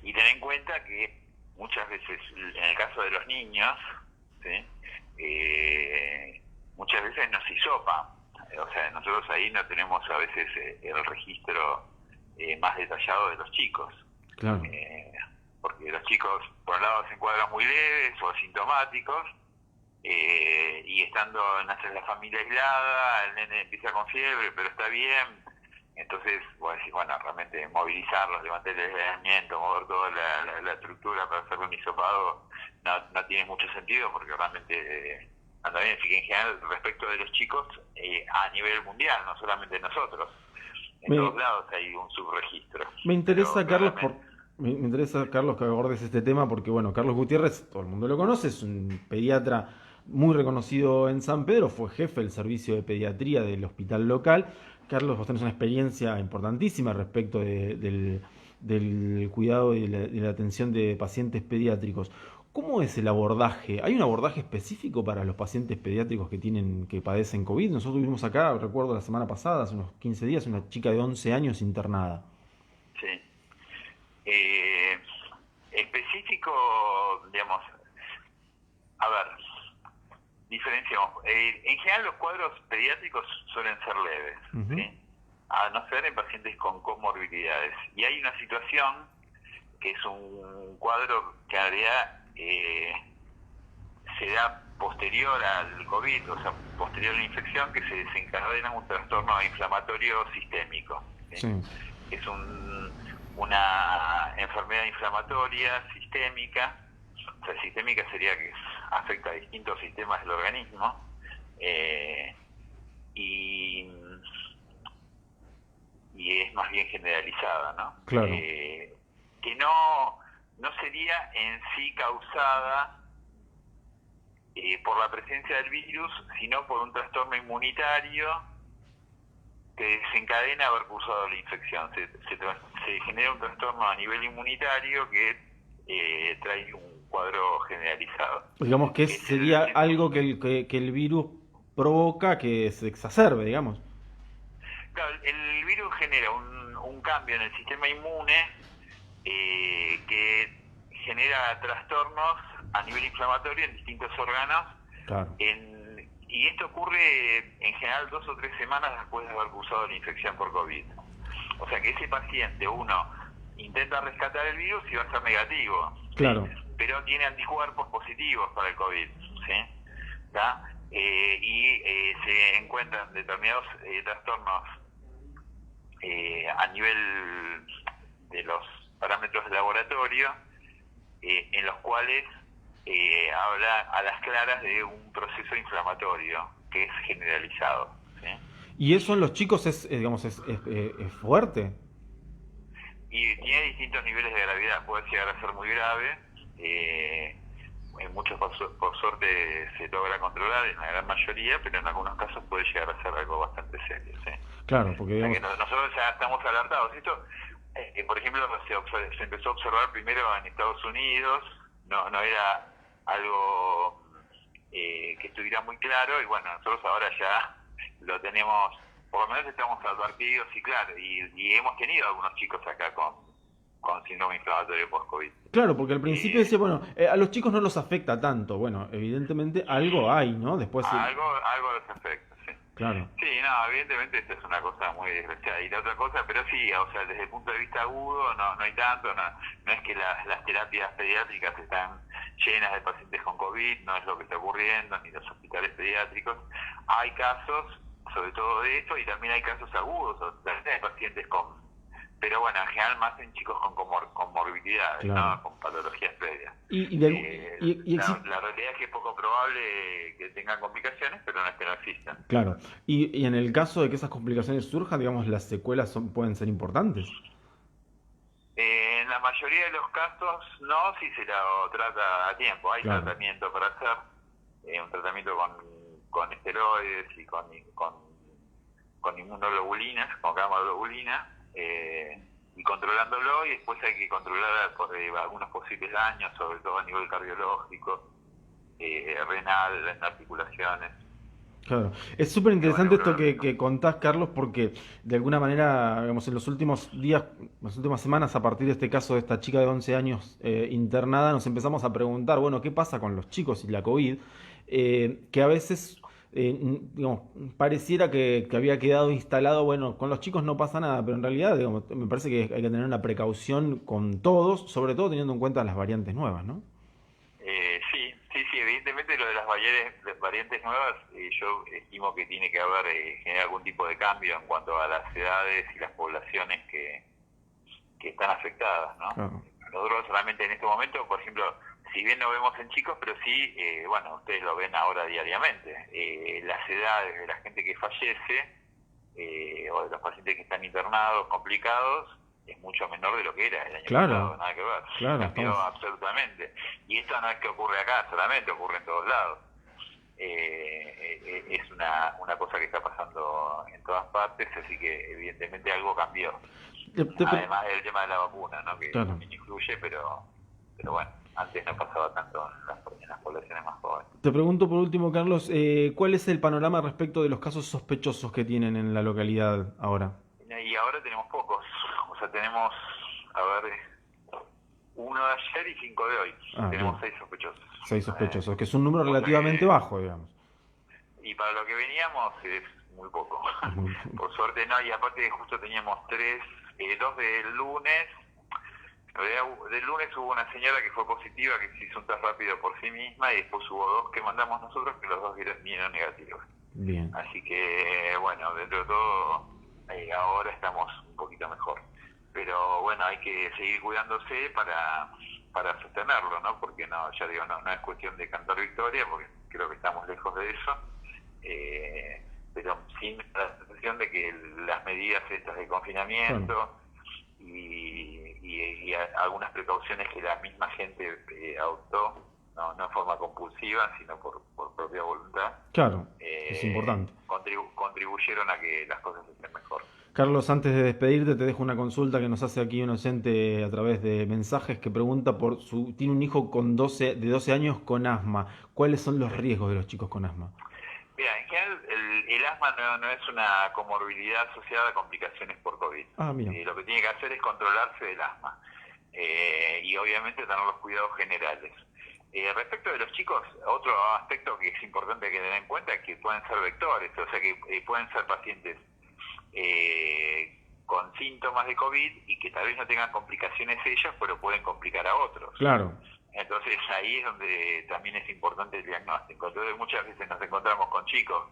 Y ten en cuenta que muchas veces, en el caso de los niños, ¿sí? Muchas veces nos hisopa. O sea, nosotros ahí no tenemos a veces el registro más detallado de los chicos. claro. Eh, Porque los chicos, por un lado, se encuadran muy leves o asintomáticos, y estando en la familia aislada, el nene empieza con fiebre, pero está bien. Entonces, vos decís, bueno, realmente movilizarlos, levantar el aislamiento, mover toda la estructura para hacer un hisopado, no tiene mucho sentido, porque realmente anda bien. Así que en general, respecto de los chicos, a nivel mundial, no solamente nosotros, en Me, todos lados hay un subregistro. Me Pero interesa, Carlos, claramente, me interesa, Carlos, que abordes este tema porque, bueno, Carlos Gutiérrez, todo el mundo lo conoce, es un pediatra muy reconocido en San Pedro, fue jefe del servicio de pediatría del hospital local. Carlos, vos tenés una experiencia importantísima respecto del cuidado y de la atención de pacientes pediátricos. ¿Cómo es el abordaje? ¿Hay un abordaje específico para los pacientes pediátricos que padecen COVID? Nosotros tuvimos acá, recuerdo la semana pasada, hace unos 15 días, una chica de 11 años internada. sí. Eh, Específico, digamos, a ver, diferenciamos. En general los cuadros pediátricos suelen ser leves, Ujú. ¿sí? A no ser en pacientes con comorbilidades. Y hay una situación que es un cuadro que en realidad se da posterior al COVID, o sea, posterior a la infección, que se desencadena un trastorno inflamatorio sistémico, ¿sí? Sí, Es una enfermedad inflamatoria sistémica. O sea, sistémica sería que afecta a distintos sistemas del organismo, eh, y, y es más bien generalizada, ¿no? claro, Que no sería en sí causada por la presencia del virus, sino por un trastorno inmunitario que desencadena haber cursado la infección. Se genera un trastorno a nivel inmunitario que trae un cuadro generalizado. digamos que Ese es sería algo que el virus provoca que se exacerbe, digamos. Claro, el virus genera un cambio en el sistema inmune que genera trastornos a nivel inflamatorio en distintos órganos, Claro, y esto ocurre en general 2 o 3 semanas después de haber cursado la infección por COVID. O sea que ese paciente, uno intenta rescatar el virus y va a ser negativo, ¿sí? claro, Pero tiene anticuerpos positivos para el COVID, ¿sí? ¿Tá? Se encuentran determinados trastornos a nivel de los parámetros de laboratorio, en los cuales habla a las claras de un proceso inflamatorio que es generalizado, ¿sí? y eso en los chicos digamos, es fuerte. Y tiene distintos niveles de gravedad, puede llegar a ser muy grave, en muchos por suerte se logra controlar, en la gran mayoría, pero en algunos casos puede llegar a ser algo bastante serio, ¿sí? Claro, porque O sea que digamos, nosotros ya estamos alertados. Esto, por ejemplo, se empezó a observar primero en Estados Unidos, no era algo que estuviera muy claro, y bueno, nosotros ahora ya lo tenemos, por lo menos estamos advertidos y claro, y hemos tenido algunos chicos acá con síndrome inflamatorio post-COVID. claro, porque al principio Eh, decía, bueno, a los chicos no los afecta tanto. Bueno, evidentemente algo hay, ¿no? Después, algo los afecta, sí. claro, Sí, no, evidentemente esto es una cosa muy desgraciada. Y la otra cosa, pero sí, o sea, desde el punto de vista agudo no hay tanto, no es que las terapias pediátricas están llenas de pacientes con COVID, no es lo que está ocurriendo, ni los hospitales pediátricos. Hay casos, sobre todo de esto, y también hay casos agudos, o sea, de pacientes pero bueno, en general más en chicos con comorbilidades, claro. ¿no? Con patologías previas. Y, existe, La realidad es que es poco probable que tengan complicaciones, pero no es que no existan. claro. Y en el caso de que esas complicaciones surjan, digamos, las secuelas pueden ser importantes. la mayoría de los casos no, si se lo trata a tiempo. Hay Claro. tratamiento para hacer, un tratamiento con esteroides y con inmunoglobulinas, con gamma globulina, y controlándolo, y después hay que controlar por algunos posibles daños, sobre todo a nivel cardiológico, renal, en articulaciones. Claro, es súper interesante esto Bueno, que contás, Carlos, porque de alguna manera, digamos, en los últimos días, las últimas semanas, a partir de este caso de esta chica de 11 años internada, nos empezamos a preguntar, bueno, ¿qué pasa con los chicos y la COVID? Que a veces, digamos, pareciera que había quedado instalado, bueno, con los chicos no pasa nada, pero en realidad, digamos, me parece que hay que tener una precaución con todos, sobre todo teniendo en cuenta las variantes nuevas, ¿no? Sí, evidentemente lo de las variantes nuevas, yo estimo que tiene que haber generar algún tipo de cambio en cuanto a las edades y las poblaciones que están afectadas, ¿no? Claro. Nosotros realmente en este momento, por ejemplo, si bien no vemos en chicos, pero sí, bueno, ustedes lo ven ahora diariamente, las edades de la gente que fallece, o de los pacientes que están internados, complicados, es mucho menor de lo que era el año Claro, pasado, nada que ver. claro, Cambió estamos... absolutamente. Y esto no es que ocurre acá solamente, ocurre en todos lados. Es una cosa que está pasando en todas partes, así que evidentemente algo cambió. Además del tema de la vacuna, ¿no? Que Claro. también influye, pero bueno, antes no pasaba tanto en las poblaciones más jóvenes. Te pregunto por último, Carlos, ¿cuál es el panorama respecto de los casos sospechosos que tienen en la localidad ahora? Y ahora tenemos pocos, o sea, tenemos, a ver, uno de ayer y 5 de hoy. Tenemos Bien. 6 sospechosos. 6 sospechosos, que es un número O sea relativamente que, bajo, digamos. y para lo que veníamos es muy poco. Es muy- Por suerte no, y aparte justo teníamos 3, 2 del lunes. En realidad, del lunes hubo una señora que fue positiva, que se hizo un test rápido por sí misma, y después hubo 2 que mandamos nosotros, que los 2 vinieron negativos. Bien. Así que, bueno, dentro de todo, ahora estamos un poquito mejor. Pero bueno, hay que seguir cuidándose para sostenerlo, ¿no? Porque no, ya digo, no es cuestión de cantar victoria, porque creo que estamos lejos de eso. Pero sin la sensación de que las medidas estas de confinamiento, Claro. y algunas precauciones que la misma gente adoptó, no en forma compulsiva, sino por propia voluntad, Claro, es importante. contribuyeron a que las cosas estén mejor. Carlos, antes de despedirte, te dejo una consulta que nos hace aquí un oyente a través de mensajes que pregunta tiene un hijo de 12 años con asma. ¿Cuáles son los riesgos de los chicos con asma? Mira, en general el asma no es una comorbilidad asociada a complicaciones por COVID. Mira. Lo que tiene que hacer es controlarse del asma, y obviamente tener los cuidados generales. Respecto de los chicos, otro aspecto que es importante que tener en cuenta es que pueden ser vectores, o sea que pueden ser pacientes con síntomas de COVID y que tal vez no tengan complicaciones ellos, pero pueden complicar a otros. Claro. Entonces ahí es donde también es importante el diagnóstico. Entonces muchas veces nos encontramos con chicos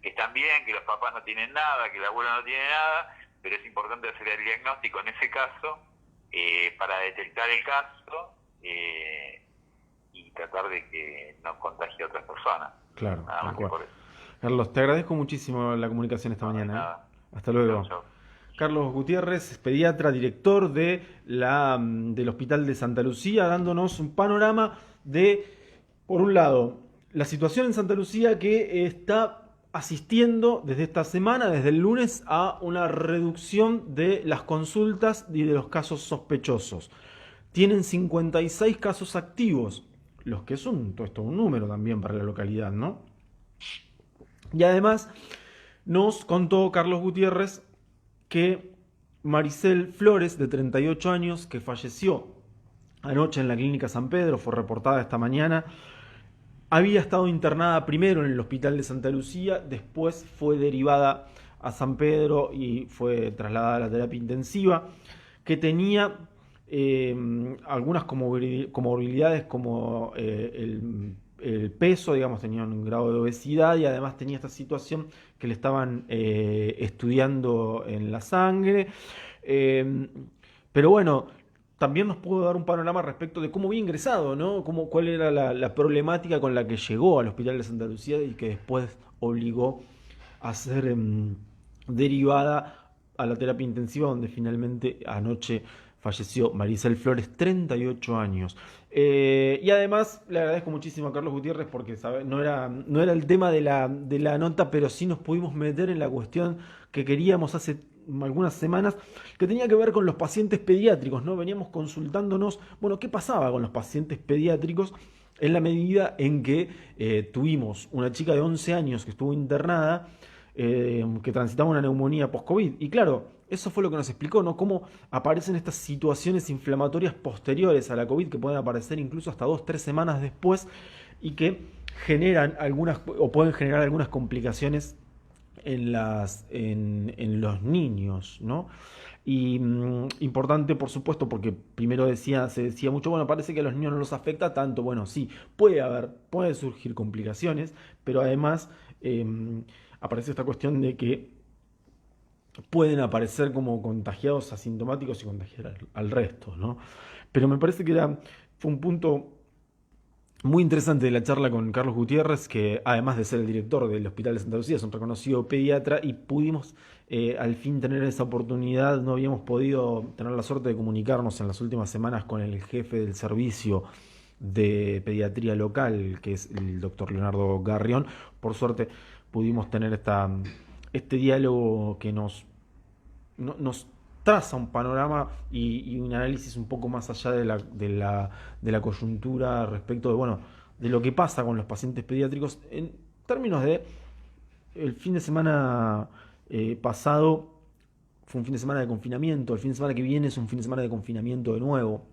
que están bien, que los papás no tienen nada, que el abuelo no tiene nada, pero es importante hacer el diagnóstico en ese caso, para detectar el caso, y tratar de que no contagie a otras personas. Claro, Nada tal más que cual. por eso. Carlos, te agradezco muchísimo la comunicación esta No, de mañana. nada. Hasta luego. Chau, chau. Carlos Gutiérrez, pediatra, director del Hospital de Santa Lucía, dándonos un panorama de, por un lado, la situación en Santa Lucía que está asistiendo desde esta semana, desde el lunes, a una reducción de las consultas y de los casos sospechosos. Tienen 56 casos activos, los que son todo esto un número también para la localidad, ¿no? Y además nos contó Carlos Gutiérrez que Maricel Flores, de 38 años, que falleció anoche en la clínica San Pedro, fue reportada esta mañana, había estado internada primero en el hospital de Santa Lucía, después fue derivada a San Pedro y fue trasladada a la terapia intensiva, que tenía algunas comorbilidades como el peso, digamos, tenía un grado de obesidad y además tenía esta situación que le estaban estudiando en la sangre. Pero bueno, también nos pudo dar un panorama respecto de cómo había ingresado, ¿no? Cuál era la problemática con la que llegó al Hospital de Santa Lucía y que después obligó a ser derivada a la terapia intensiva, donde finalmente anoche falleció Maricel Flores, 38 años. Y además le agradezco muchísimo a Carlos Gutiérrez porque no era el tema de la nota, pero sí nos pudimos meter en la cuestión que queríamos hace algunas semanas, que tenía que ver con los pacientes pediátricos, ¿no? Veníamos consultándonos, bueno, ¿qué pasaba con los pacientes pediátricos en la medida en que tuvimos una chica de 11 años que estuvo internada, que transitaba una neumonía post-COVID? Y claro, eso fue lo que nos explicó, ¿no? Cómo aparecen estas situaciones inflamatorias posteriores a la COVID, que pueden aparecer incluso hasta 2, 3 semanas después, y que generan algunas, o pueden generar algunas complicaciones en los niños, ¿no? Y importante, por supuesto, porque primero se decía mucho, bueno, parece que a los niños no los afecta tanto. Bueno, sí, puede surgir complicaciones, pero además aparece esta cuestión de que pueden aparecer como contagiados asintomáticos y contagiar al resto, ¿no? Pero me parece que fue un punto muy interesante de la charla con Carlos Gutiérrez, que además de ser el director del Hospital de Santa Lucía, es un reconocido pediatra, y pudimos al fin tener esa oportunidad. No habíamos podido tener la suerte de comunicarnos en las últimas semanas con el jefe del servicio de pediatría local, que es el doctor Leonardo Garrión. Por suerte pudimos tener este diálogo que nos traza un panorama y un análisis un poco más allá de la coyuntura respecto de, bueno, de lo que pasa con los pacientes pediátricos en términos de el fin de semana pasado. Fue un fin de semana de confinamiento, el fin de semana que viene es un fin de semana de confinamiento de nuevo.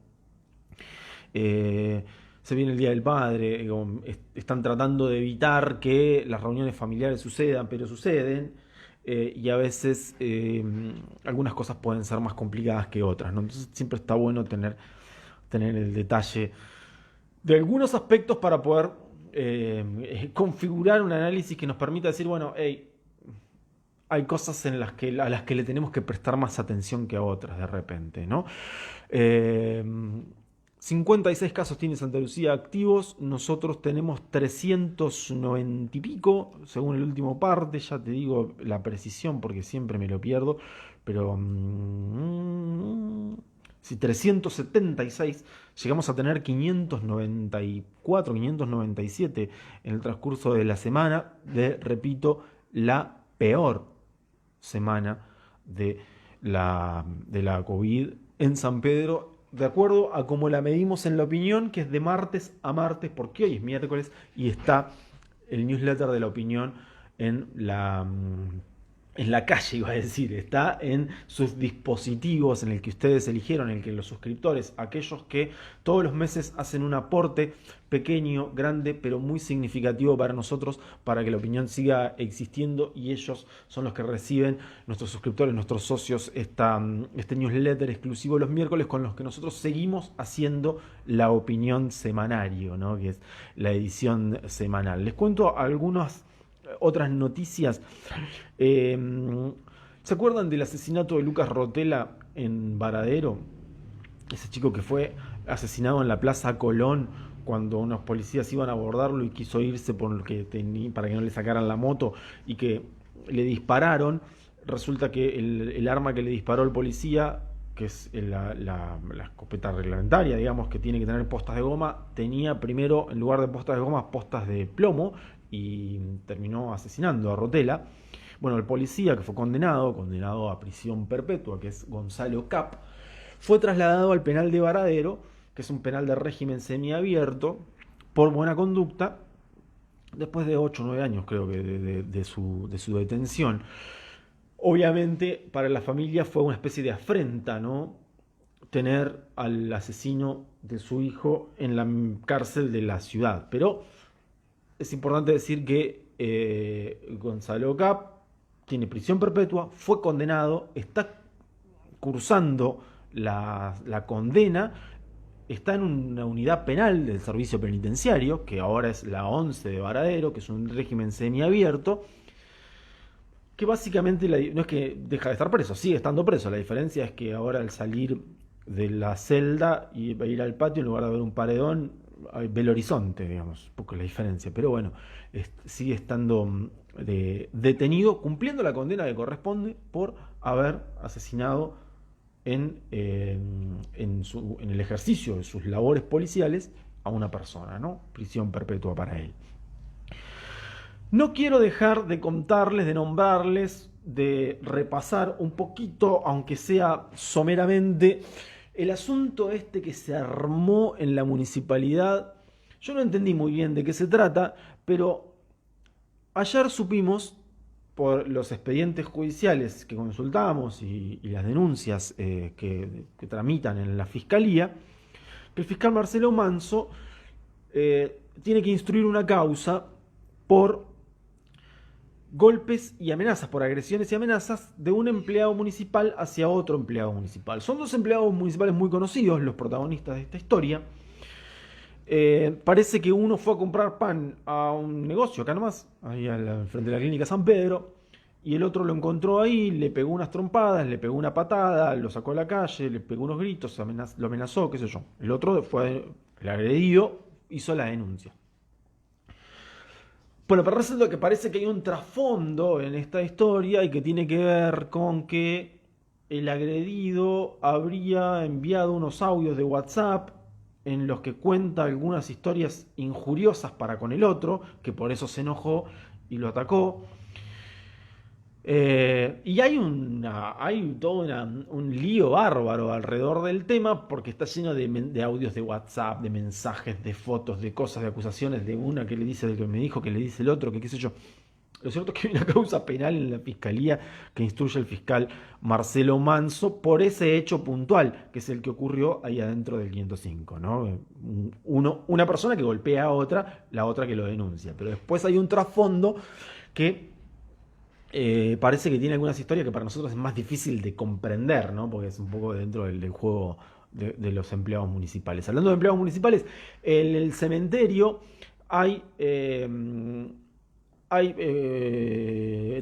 Se viene el Día del Padre, están tratando de evitar que las reuniones familiares sucedan, pero suceden. Y a veces algunas cosas pueden ser más complicadas que otras, ¿no? Entonces siempre está bueno tener el detalle de algunos aspectos para poder configurar un análisis que nos permita decir, bueno, hey, hay cosas a las que le tenemos que prestar más atención que a otras de repente, ¿no? 56 casos tiene Santa Lucía activos, nosotros tenemos 390 y pico, según el último parte. Ya te digo la precisión porque siempre me lo pierdo, pero si 376, llegamos a tener 594, 597 en el transcurso de la semana, repito, la peor semana de la COVID en San Pedro, de acuerdo a cómo la medimos en La Opinión, que es de martes a martes, porque hoy es miércoles y está el newsletter de La Opinión en la calle, iba a decir, está en sus dispositivos, en el que ustedes eligieron, en el que los suscriptores, aquellos que todos los meses hacen un aporte pequeño, grande, pero muy significativo para nosotros, para que La Opinión siga existiendo, y ellos son los que reciben, nuestros suscriptores, nuestros socios, este newsletter exclusivo los miércoles, con los que nosotros seguimos haciendo La Opinión semanario, ¿no? Que es la edición semanal. Les cuento algunas otras noticias. ¿Se acuerdan del asesinato de Lucas Rotela en Varadero? Ese chico que fue asesinado en la Plaza Colón cuando unos policías iban a abordarlo y quiso irse para que no le sacaran la moto, y que le dispararon. Resulta que el arma que le disparó el policía, que es la escopeta reglamentaria, digamos, que tiene que tener postas de goma, tenía primero, en lugar de postas de goma, postas de plomo, y terminó asesinando a Rotela. Bueno, el policía que fue condenado a prisión perpetua, que es Gonzalo Cap, fue trasladado al penal de Varadero, que es un penal de régimen semiabierto, por buena conducta, después de 8 o 9 años, creo que, de su detención. Obviamente, para la familia fue una especie de afrenta, ¿no? Tener al asesino de su hijo en la cárcel de la ciudad. Pero es importante decir que Gonzalo Cap tiene prisión perpetua, fue condenado, está cursando la condena, está en una unidad penal del servicio penitenciario, que ahora es la 11 de Varadero, que es un régimen semiabierto, que básicamente no es que deja de estar preso, sigue estando preso. La diferencia es que ahora, al salir de la celda y ir al patio, en lugar de ver un paredón, ve el horizonte, digamos, un poco la diferencia. Pero bueno, sigue estando detenido, cumpliendo la condena que corresponde por haber asesinado en el ejercicio de sus labores policiales a una persona, ¿no? Prisión perpetua para él. No quiero dejar de contarles, de nombrarles, de repasar un poquito, aunque sea someramente, el asunto este que se armó en la municipalidad. Yo no entendí muy bien de qué se trata, pero ayer supimos, por los expedientes judiciales que consultamos y las denuncias que tramitan en la fiscalía, que el fiscal Marcelo Manso tiene que instruir una causa por golpes y amenazas, por agresiones y amenazas de un empleado municipal hacia otro empleado municipal. Son dos empleados municipales muy conocidos, los protagonistas de esta historia. Parece que uno fue a comprar pan a un negocio, acá nomás, ahí frente de la clínica San Pedro, y el otro lo encontró ahí, le pegó unas trompadas, le pegó una patada, lo sacó a la calle, le pegó unos gritos, lo amenazó, qué sé yo. El otro fue el agredido, hizo la denuncia. Bueno, pero resulta que parece que hay un trasfondo en esta historia y que tiene que ver con que el agredido habría enviado unos audios de WhatsApp en los que cuenta algunas historias injuriosas para con el otro, que por eso se enojó y lo atacó. Y hay todo un lío bárbaro alrededor del tema porque está lleno de audios de WhatsApp, de mensajes, de fotos, de cosas, de acusaciones, de una que le dice del que me dijo, que le dice el otro, que qué sé yo. Lo cierto es que hay una causa penal en la fiscalía que instruye el fiscal Marcelo Manso por ese hecho puntual, que es el que ocurrió ahí adentro del 505, ¿no? Una persona que golpea a otra, la otra que lo denuncia. Pero después hay un trasfondo que parece que tiene algunas historias que para nosotros es más difícil de comprender, ¿no? Porque es un poco dentro del juego de los empleados municipales. Hablando de empleados municipales, en el cementerio hay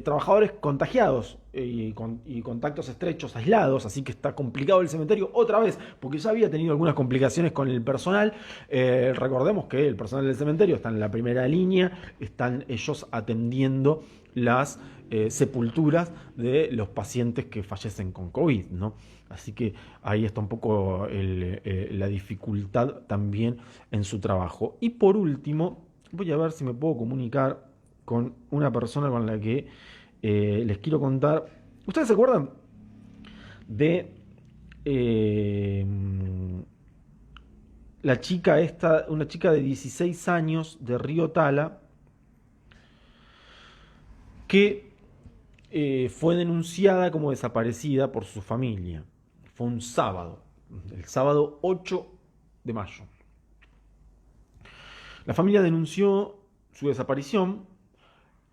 trabajadores contagiados y contactos estrechos aislados, así que está complicado el cementerio otra vez, porque ya había tenido algunas complicaciones con el personal. Recordemos que el personal del cementerio está en la primera línea, están ellos atendiendo las sepulturas de los pacientes que fallecen con COVID, ¿no? Así que ahí está un poco la dificultad también en su trabajo. Y por último, voy a ver si me puedo comunicar con una persona con la que les quiero contar. ¿Ustedes se acuerdan de la chica esta, una chica de 16 años de Río Tala, que fue denunciada como desaparecida por su familia? Fue un sábado, el sábado 8 de mayo. La familia denunció su desaparición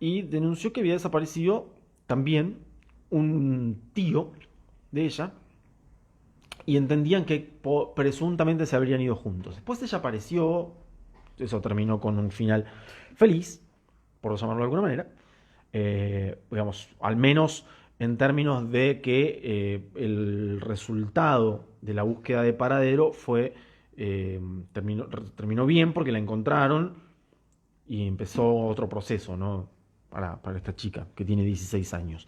y denunció que había desaparecido también un tío de ella y entendían que presuntamente se habrían ido juntos. Después ella apareció, eso terminó con un final feliz, por llamarlo de alguna manera, digamos, al menos en términos de que el resultado de la búsqueda de paradero terminó bien porque la encontraron y empezó otro proceso, ¿no? Para esta chica que tiene 16 años.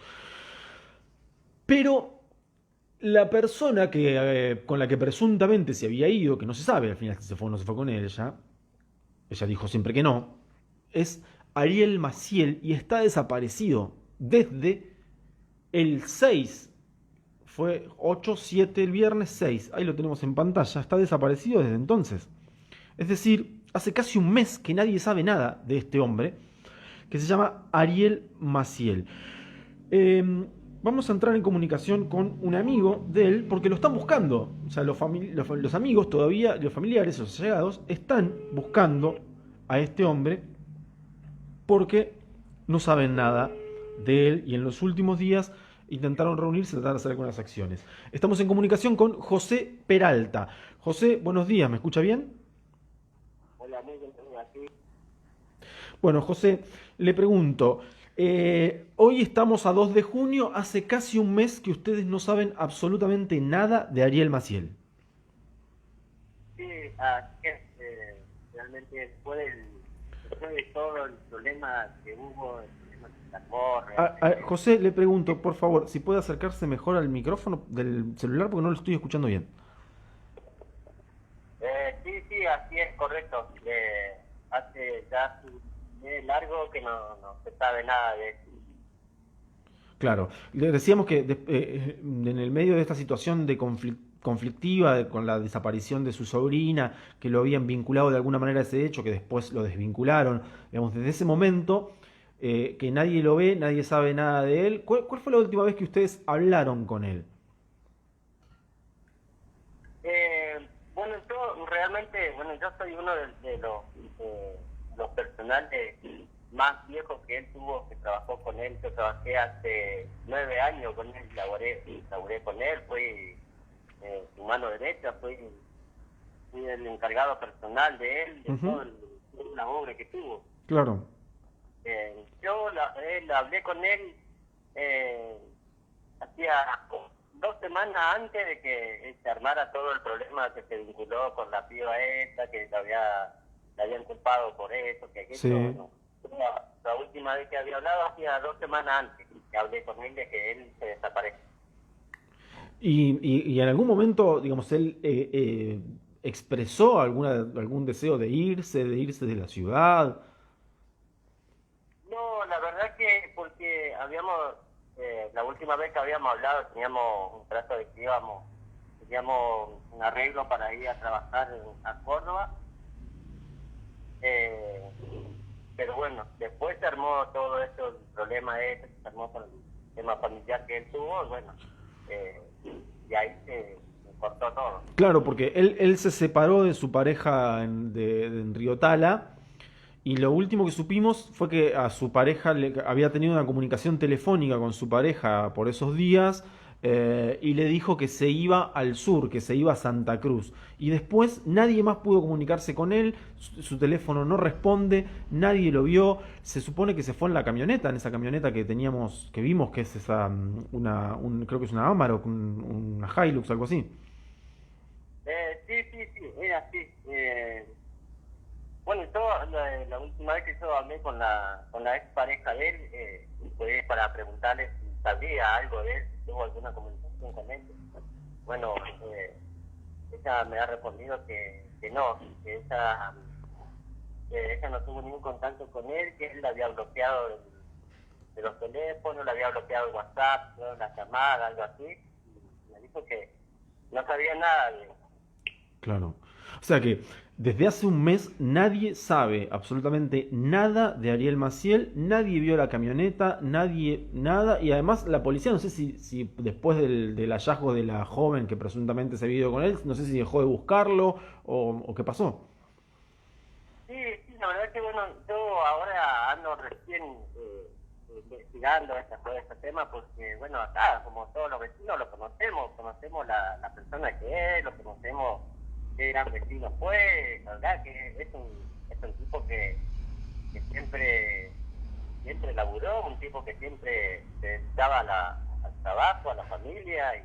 Pero la persona con la que presuntamente se había ido, que no se sabe al final si se fue o no se fue con ella dijo siempre que no, es Ariel Maciel y está desaparecido desde el 6. Fue 8, 7, el viernes 6. Ahí lo tenemos en pantalla. Está desaparecido desde entonces. Es decir, hace casi un mes que nadie sabe nada de este hombre, que se llama Ariel Maciel. Vamos a entrar en comunicación con un amigo de él, porque lo están buscando. O sea, los amigos todavía, los familiares, los allegados, están buscando a este hombre porque no saben nada de él y en los últimos días intentaron reunirse y tratar de hacer algunas acciones. Estamos en comunicación con José Peralta. José, buenos días, ¿me escucha bien? Hola, muy bien, aquí. Bueno, José, le pregunto, hoy estamos a 2 de junio, hace casi un mes que ustedes no saben absolutamente nada de Ariel Maciel. Sí, realmente después de todo el problema que hubo en no se armó realmente. José, le pregunto, por favor, si puede acercarse mejor al micrófono del celular porque no lo estoy escuchando bien. Sí, así es, correcto. Hace ya largo que no se sabe nada de eso. Claro, le decíamos que en el medio de esta situación de conflictiva con la desaparición de su sobrina, que lo habían vinculado de alguna manera a ese hecho, que después lo desvincularon, digamos, desde ese momento, que nadie lo ve, nadie sabe nada de él. ¿Cuál fue la última vez que ustedes hablaron con él? Bueno, yo realmente, yo soy uno de los personales más viejos que él tuvo, que trabajó con él. Yo trabajé hace 9 años con él, laboré con él, fui su mano derecha, fui el encargado personal de él, de Ujú. todo la obra que tuvo. Claro. Hablé con él eh, hacía 2 semanas antes de que se armara todo el problema, que se vinculó con la piba esta, que la habían culpado por eso, que aquello, Sí. bueno. La última vez que había hablado hacía 2 semanas antes que hablé con él de que él se desaparece. Y en algún momento, digamos, él expresó algún deseo de irse de la ciudad. No, la verdad que porque la última vez que habíamos hablado teníamos un trato de que teníamos un arreglo para ir a trabajar a Córdoba, eh, pero bueno, después se armó todo esto, el problema se armó con el tema familiar que él tuvo, y bueno, eh, y ahí se cortó todo. Claro, porque él se separó de su pareja en Río Tala y lo último que supimos fue que a su pareja había tenido una comunicación telefónica con su pareja por esos días y le dijo que se iba al sur, que se iba a Santa Cruz. Y después nadie más pudo comunicarse con él, su teléfono no responde, nadie lo vio. Se supone que se fue en la camioneta, en esa camioneta que teníamos, que vimos que es esa, creo que es una Amarok, una Hilux, algo así. Sí, era así. Bueno, la última vez que yo hablé con la ex pareja de él, fue para preguntarle si sabía algo de él, si tuvo alguna comunicación con él. Bueno, ella me ha respondido que no, que ella no tuvo ningún contacto con él, que él la había bloqueado de los teléfonos, le había bloqueado el WhatsApp, ¿no? Las llamadas, algo así. Y me dijo que no sabía nada de él. Claro. O sea que desde hace un mes nadie sabe absolutamente nada de Ariel Maciel, nadie vio la camioneta, nadie, nada, y además la policía, no sé si después del hallazgo de la joven que presuntamente se había ido con él, no sé si dejó de buscarlo o qué pasó. Sí, la verdad que bueno, yo ahora ando recién investigando todo este tema porque, bueno, acá, como todos los vecinos, lo conocemos la persona que es, lo conocemos qué gran vecino fue, la verdad que es un tipo que siempre laburó, un tipo que siempre se dedicaba al trabajo, a la familia, y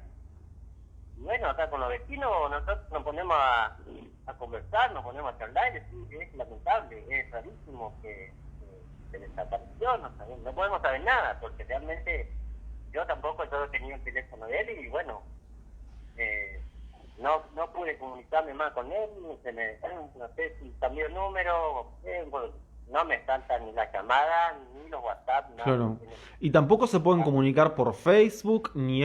bueno, acá con los vecinos nosotros nos ponemos a conversar, nos ponemos a charlar, y sí, es lamentable, es rarísimo que se desapareció, no podemos saber nada, porque realmente yo tenía el teléfono de él y bueno, no pude comunicarme más con él, no sé si cambió el número, bueno, no me saltan ni las llamadas, ni los WhatsApp, nada. Claro. Y tampoco se pueden comunicar por Facebook, ni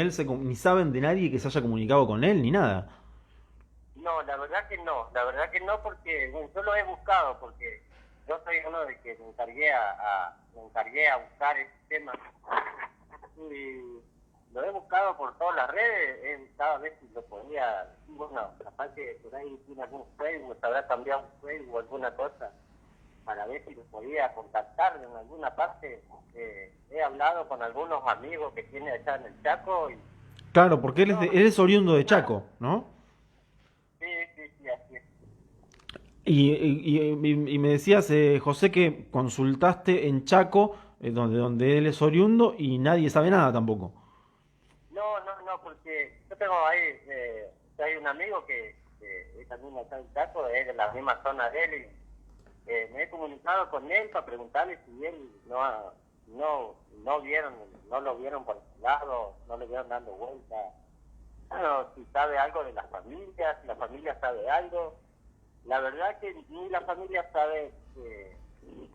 saben de nadie que se haya comunicado con él, ni nada. No, la verdad que no, porque bueno, yo lo he buscado, porque yo soy uno de que me encargué a buscar ese tema, y lo he buscado por todas las redes, he buscado a ver si lo podía, bueno, capaz que por ahí tiene algún Facebook, se habrá cambiado un Facebook o alguna cosa, para ver si lo podía contactar en alguna parte. He hablado con algunos amigos que tiene allá en el Chaco y Claro, porque no, él es oriundo de nada. Chaco, ¿no? Sí, así es. Y me decías, José, que consultaste en Chaco, donde él es oriundo, y nadie sabe nada tampoco. No, porque yo tengo ahí, hay un amigo que es también acá en Chaco, es de la misma zona de él, y me he comunicado con él para preguntarle si él no vieron, no lo vieron por ese lado, no le vieron dando vuelta. Bueno, si sabe algo de las familias, si la familia sabe algo. La verdad que ni la familia sabe que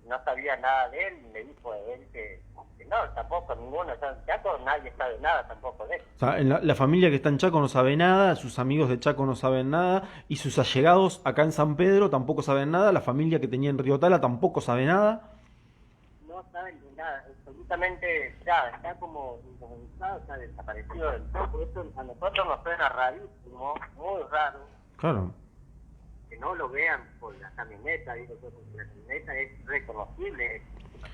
no sabía nada de él, me dijo él que no, tampoco ninguno, o sea, en Chaco nadie sabe nada tampoco de él. O sea, la familia que está en Chaco no sabe nada, sus amigos de Chaco no saben nada, y sus allegados acá en San Pedro tampoco saben nada, la familia que tenía en Río Tala tampoco sabe nada. No saben de nada, absolutamente ya, está como incomunicado, está desaparecido del todo. Eso a nosotros nos suena rarísimo, muy raro, Claro. que no lo vean por la camioneta, digo yo, porque la camioneta es reconocible,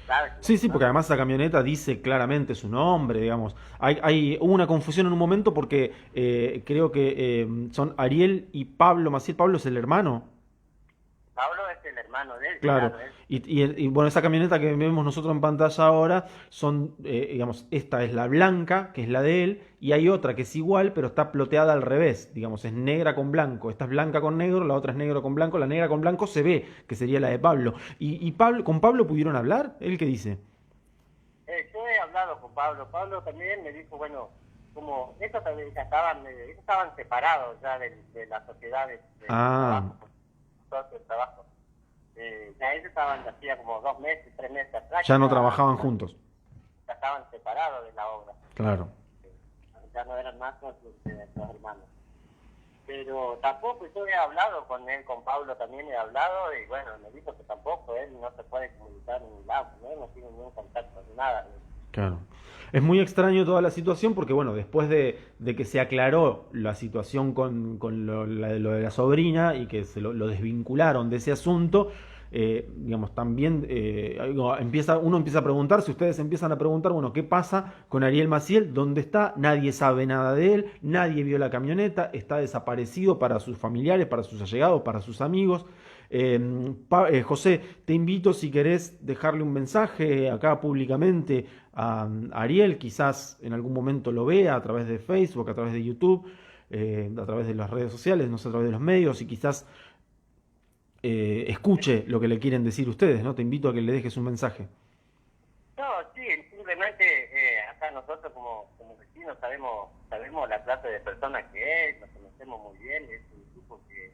¿sabes? Sí, sí, porque además esa camioneta dice claramente su nombre, digamos. Hubo una confusión en un momento porque creo que son Ariel y Pablo Maciel. Pablo es el hermano. Pablo es el hermano de él, Claro, claro, él. bueno, esa camioneta que vemos nosotros en pantalla ahora son, digamos, esta es la blanca, que es la de él, y hay otra que es igual, pero está ploteada al revés, digamos, es negra con blanco. Esta es blanca con negro, la otra es negro con blanco, la negra con blanco se ve, que sería la de Pablo. ¿Y Pablo, con Pablo pudieron hablar? ¿Él qué dice? Yo he hablado con Pablo. Pablo también me dijo, bueno, como estos también ya estaban separados ya de la sociedad de Ah, trabajo, todo el trabajo. Ya ellos estaban, hacía como 2 meses, 3 meses atrás, ya no trabajaban juntos. ya estaban separados de la obra. Claro. Ya no eran más los hermanos. Pero tampoco, yo he hablado con él, con Pablo también he hablado, y bueno, me dijo que tampoco él no se puede comunicar en ningún lado, no tiene ningún contacto, nada. Claro. Es muy extraño toda la situación porque, bueno, después de que se aclaró la situación con lo de la sobrina y que lo desvincularon de ese asunto, digamos, también uno empieza a preguntar, si ustedes empiezan a preguntar, bueno, ¿qué pasa con Ariel Maciel? ¿Dónde está? Nadie sabe nada de él, nadie vio la camioneta, está desaparecido para sus familiares, para sus allegados, para sus amigos. José, te invito si querés dejarle un mensaje acá públicamente a Ariel, quizás en algún momento lo vea a través de Facebook, a través de YouTube, a través de las redes sociales, no sé, a través de los medios, y quizás escuche lo que le quieren decir ustedes, ¿no? Te invito a que le dejes un mensaje. No, sí, simplemente acá nosotros como vecinos sabemos la clase de persona que es, lo conocemos muy bien, es un tipo que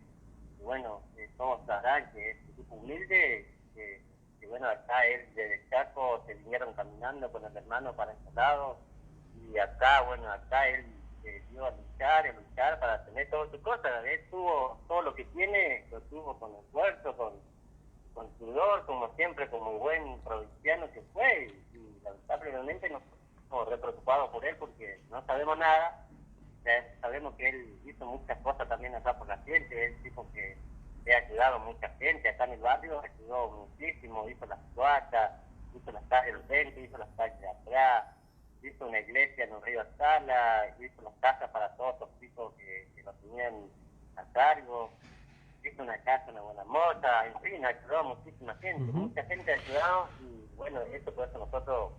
bueno, todos sabrán que es un tipo humilde, que bueno, acá él desde Chaco se vinieron caminando con el hermano para este lado, y acá, bueno, acá él dio a luchar para tener todas sus cosas. Él tuvo todo lo que tiene, lo tuvo con esfuerzo, con sudor, como siempre, como buen provinciano que fue, y lamentablemente nos estamos re preocupados por él porque no sabemos nada. Sabemos que él hizo muchas cosas también acá por la gente, él tipo que ha ayudado a mucha gente acá en el barrio, ayudó muchísimo, hizo las cloacas, hizo las calles del frente, hizo las calles de atrás, hizo una iglesia en el río Azala, hizo las casas para todos los chicos que lo tenían a cargo, hizo una casa, una buena mota, en fin, ayudó a muchísima gente, mucha gente ha ayudado, y bueno, eso por eso nosotros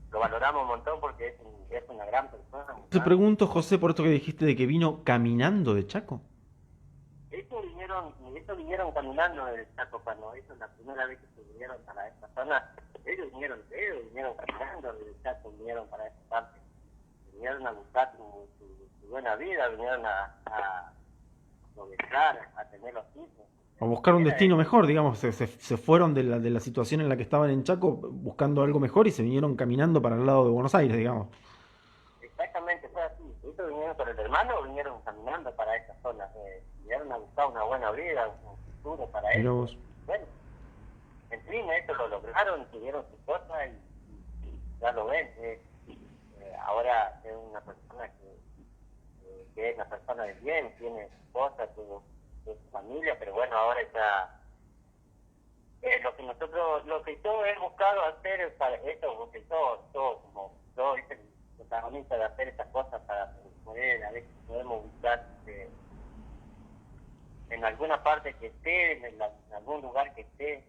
lo valoramos un montón porque es una gran persona. Te pregunto, José, por esto que dijiste de que vino caminando de Chaco. Ellos vinieron caminando del Chaco cuando eso es la primera vez que se vinieron para esta zona. Ellos vinieron caminando del Chaco, vinieron para esta parte. Vinieron a buscar su buena vida, vinieron a progresar, a tener los hijos. A buscar un destino mejor, digamos, se fueron de la situación en la que estaban en Chaco buscando algo mejor y se vinieron caminando para el lado de Buenos Aires, digamos. Exactamente, fue así. Ellos vinieron por el hermano, vinieron caminando para esta zona. Vinieron a buscar una buena vida, un futuro para ellos. Bueno, en fin, eso lo lograron, tuvieron sus cosas y ya lo ven. Ahora es una persona que es una persona de bien, tiene su esposa, su familia, pero bueno, ahora está lo que yo he buscado hacer para esto, porque todo como yo hice el protagonista de hacer estas cosas para poder, a ver si podemos buscar en alguna parte que esté, en algún lugar que esté,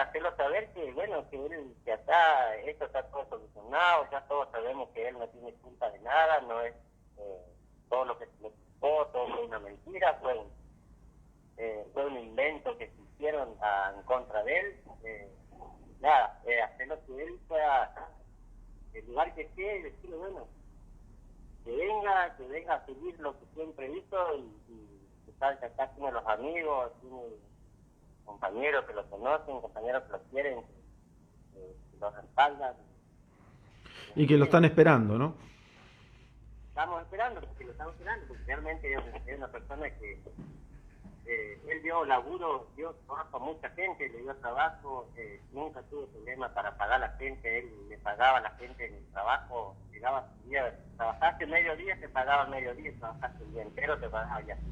hacerlo saber que bueno, que acá esto está todo solucionado, ya todos sabemos que él no tiene culpa de nada, no es todo lo que se le explicó, todo fue una mentira, fue un invento que se hicieron en contra de él. Hacer lo que él hizo que venga a seguir lo que siempre hizo y sabe que acá tiene los amigos, tiene compañeros que lo conocen, compañeros que lo quieren, que los respaldan. Y que lo están esperando, ¿no? Estamos esperando, porque realmente es una persona que él dio laburo, dio trabajo a mucha gente, le dio trabajo, nunca tuvo problema para pagar a la gente, él le pagaba a la gente en el trabajo, llegaba su día, trabajaste mediodía, te pagaba el mediodía, trabajaste el día entero, te pagaba y así.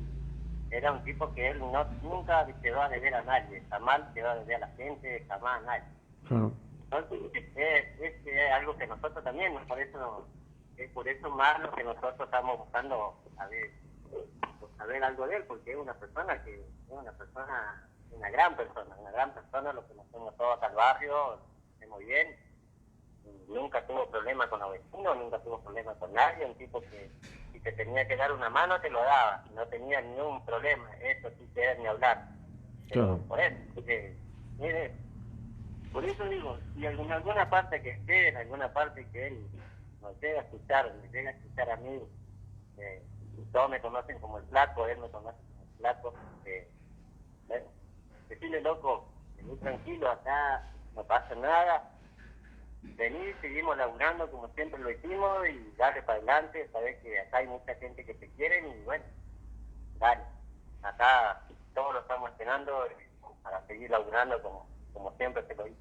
Era un tipo que él nunca quedó a deber a nadie, jamás quedó a deber a la gente, jamás a nadie. Claro. Entonces, es algo que nosotros también, es por eso más lo que nosotros estamos buscando saber algo de él, porque es una persona, una gran persona, lo conocemos todos acá al barrio, lo conocemos bien, nunca tuvo problemas con los vecinos, nunca tuvo problemas con nadie, un tipo que si te tenía que dar una mano te lo daba, no tenía ningún problema, eso sí que era ni hablar. Claro. Por eso digo, si en alguna parte que esté, en alguna parte que él nos llega a escuchar a mí, todos me conocen como el Flaco, él me conoce como el Flaco, bueno, decirle loco, muy tranquilo, acá no pasa nada, vení, seguimos laburando como siempre lo hicimos y dale para adelante, sabés que acá hay mucha gente que te quiere y bueno, dale, acá todos lo estamos esperando para seguir laburando como siempre te lo hice.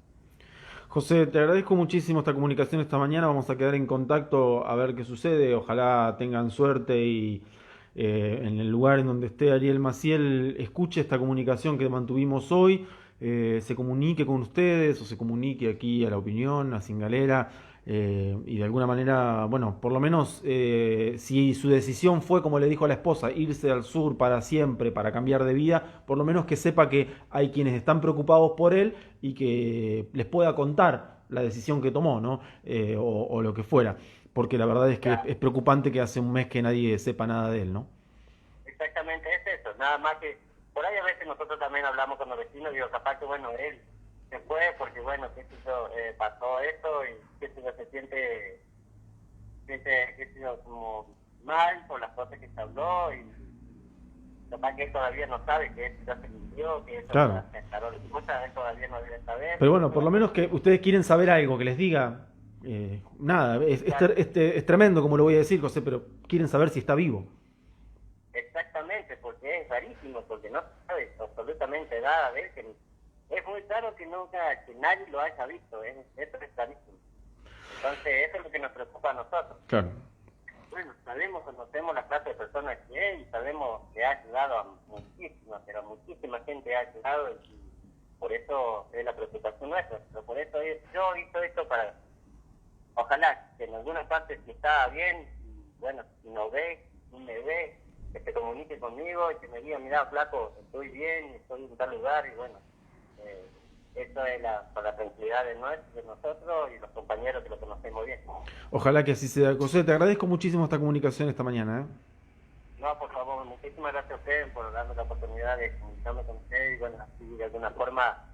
José, te agradezco muchísimo esta comunicación esta mañana. Vamos a quedar en contacto a ver qué sucede. Ojalá tengan suerte y en el lugar en donde esté Ariel Maciel escuche esta comunicación que mantuvimos hoy, se comunique con ustedes o se comunique aquí a La Opinión, a Sin Galera, y de alguna manera, bueno, por lo menos si su decisión fue, como le dijo a la esposa, irse al sur para siempre, para cambiar de vida, por lo menos que sepa que hay quienes están preocupados por él y que les pueda contar la decisión que tomó, ¿no? O lo que fuera, porque la verdad es que es preocupante que hace un mes que nadie sepa nada de él, ¿no? Exactamente, es eso, nada más que por ahí a veces nosotros también hablamos con los vecinos y digo, capaz que bueno, él se fue porque bueno, qué sé yo, pasó esto y qué sé yo, se siente qué sé yo, como mal por las cosas que se habló y capaz que él todavía no sabe que eso ya se mintió, que eso Claro. ya se aclaró las cosas, él todavía no debe saber. Pero bueno, por lo menos que ustedes quieren saber algo, que les diga, nada, es tremendo como lo voy a decir, José, pero quieren saber si está vivo. Exactamente, porque es rarísimo, porque no sabe absolutamente nada de él, que es muy raro que nadie lo haya visto, eso es rarísimo. Entonces eso es lo que nos preocupa a nosotros. Claro. Bueno, conocemos la clase de personas que es y sabemos que ha ayudado a muchísima gente ha ayudado y por eso es la preocupación nuestra, pero por eso yo hice esto para, ojalá que en alguna parte si está bien, y bueno, si no ve, si me ve, que se comunique conmigo y que me diga, mira, flaco, estoy bien, estoy en tal lugar y bueno, eso es para la tranquilidad de nosotros y los compañeros que lo conocemos bien. Ojalá que así sea. José, te agradezco muchísimo esta comunicación esta mañana, ¿eh? No, por favor, muchísimas gracias a ustedes por darme la oportunidad de comunicarme con ustedes y bueno, así de alguna forma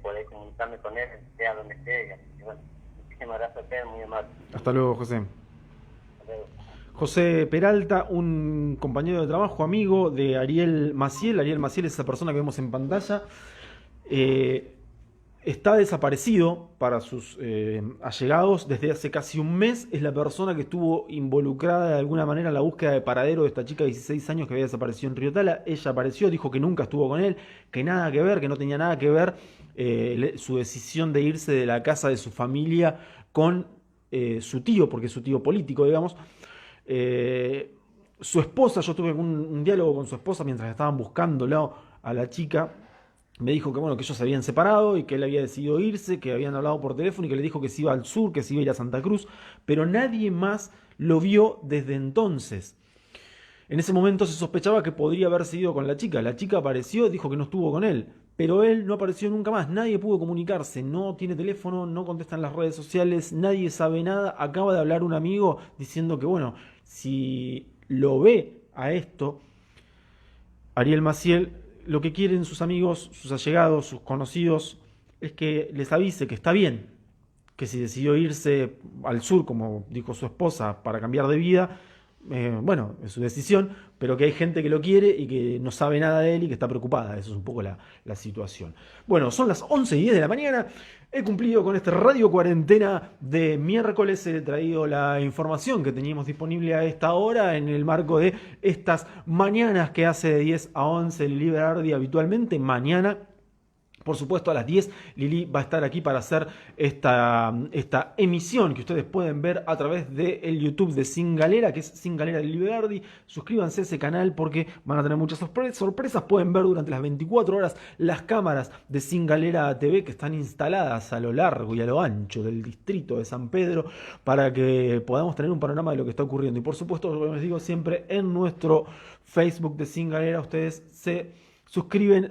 poder comunicarme con él, sea donde esté. Y bueno, muchísimas gracias a ustedes, muy amable. Hasta luego, José. Hasta luego. José Peralta, un compañero de trabajo, amigo de Ariel Maciel. Ariel Maciel es esa persona que vemos en pantalla. Está desaparecido para sus allegados desde hace casi un mes. Es la persona que estuvo involucrada de alguna manera en la búsqueda de paradero de esta chica de 16 años que había desaparecido en Río Tala. Ella apareció, dijo que nunca estuvo con él, que nada que ver, que no tenía nada que ver su decisión de irse de la casa de su familia con su tío, porque es su tío político, digamos. Su esposa, yo tuve un diálogo con su esposa mientras estaban buscándolo a la chica. Me dijo que bueno, que ellos se habían separado y que él había decidido irse, que habían hablado por teléfono y que le dijo que se iba al sur, que se iba a ir a Santa Cruz, pero nadie más lo vio desde entonces. En ese momento se sospechaba que podría haber seguido con la chica. La chica apareció, dijo que no estuvo con él, pero él no apareció nunca más. Nadie pudo comunicarse, no tiene teléfono, no contesta en las redes sociales, nadie sabe nada. Acaba de hablar un amigo diciendo que bueno, si lo ve a esto, Ariel Maciel, lo que quieren sus amigos, sus allegados, sus conocidos, es que les avise que está bien, que si decidió irse al sur, como dijo su esposa, para cambiar de vida, bueno, es su decisión, pero que hay gente que lo quiere y que no sabe nada de él y que está preocupada. Eso es un poco la situación. Bueno, son las 11:10 de la mañana. He cumplido con este radio cuarentena de miércoles. He traído la información que teníamos disponible a esta hora en el marco de estas mañanas que hace de 10 a 11 el Liberardi habitualmente. Mañana, por supuesto, a las 10 Lili va a estar aquí para hacer esta emisión que ustedes pueden ver a través del YouTube de Sin Galera, que es Sin Galera de Liberardi. Suscríbanse a ese canal porque van a tener muchas sorpresas. Pueden ver durante las 24 horas las cámaras de Sin Galera TV que están instaladas a lo largo y a lo ancho del distrito de San Pedro para que podamos tener un panorama de lo que está ocurriendo. Y por supuesto, como les digo siempre, en nuestro Facebook de Sin Galera ustedes se suscriben,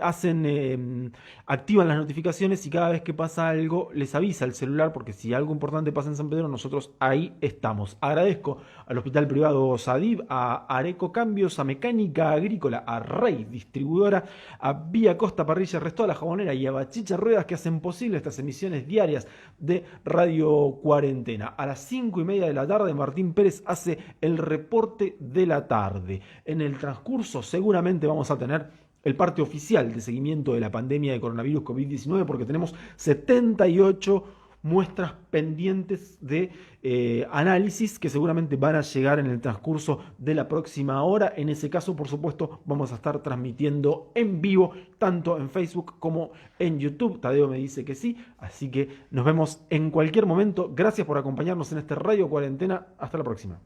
activan las notificaciones y cada vez que pasa algo les avisa el celular, porque si algo importante pasa en San Pedro, nosotros ahí estamos. Agradezco al Hospital Privado Sadib, a Areco Cambios, a Mecánica Agrícola, a Rey Distribuidora, a Vía Costa Parrilla Resto, a La Jabonera y a Bachicha Ruedas que hacen posible estas emisiones diarias de Radio Cuarentena. A las 5:30 de la tarde Martín Pérez hace el reporte de la tarde. En el transcurso seguramente vamos a tener el parte oficial de seguimiento de la pandemia de coronavirus COVID-19 porque tenemos 78 muestras pendientes de análisis que seguramente van a llegar en el transcurso de la próxima hora. En ese caso, por supuesto, vamos a estar transmitiendo en vivo tanto en Facebook como en YouTube. Tadeo me dice que sí, así que nos vemos en cualquier momento. Gracias por acompañarnos en este Radio Cuarentena. Hasta la próxima.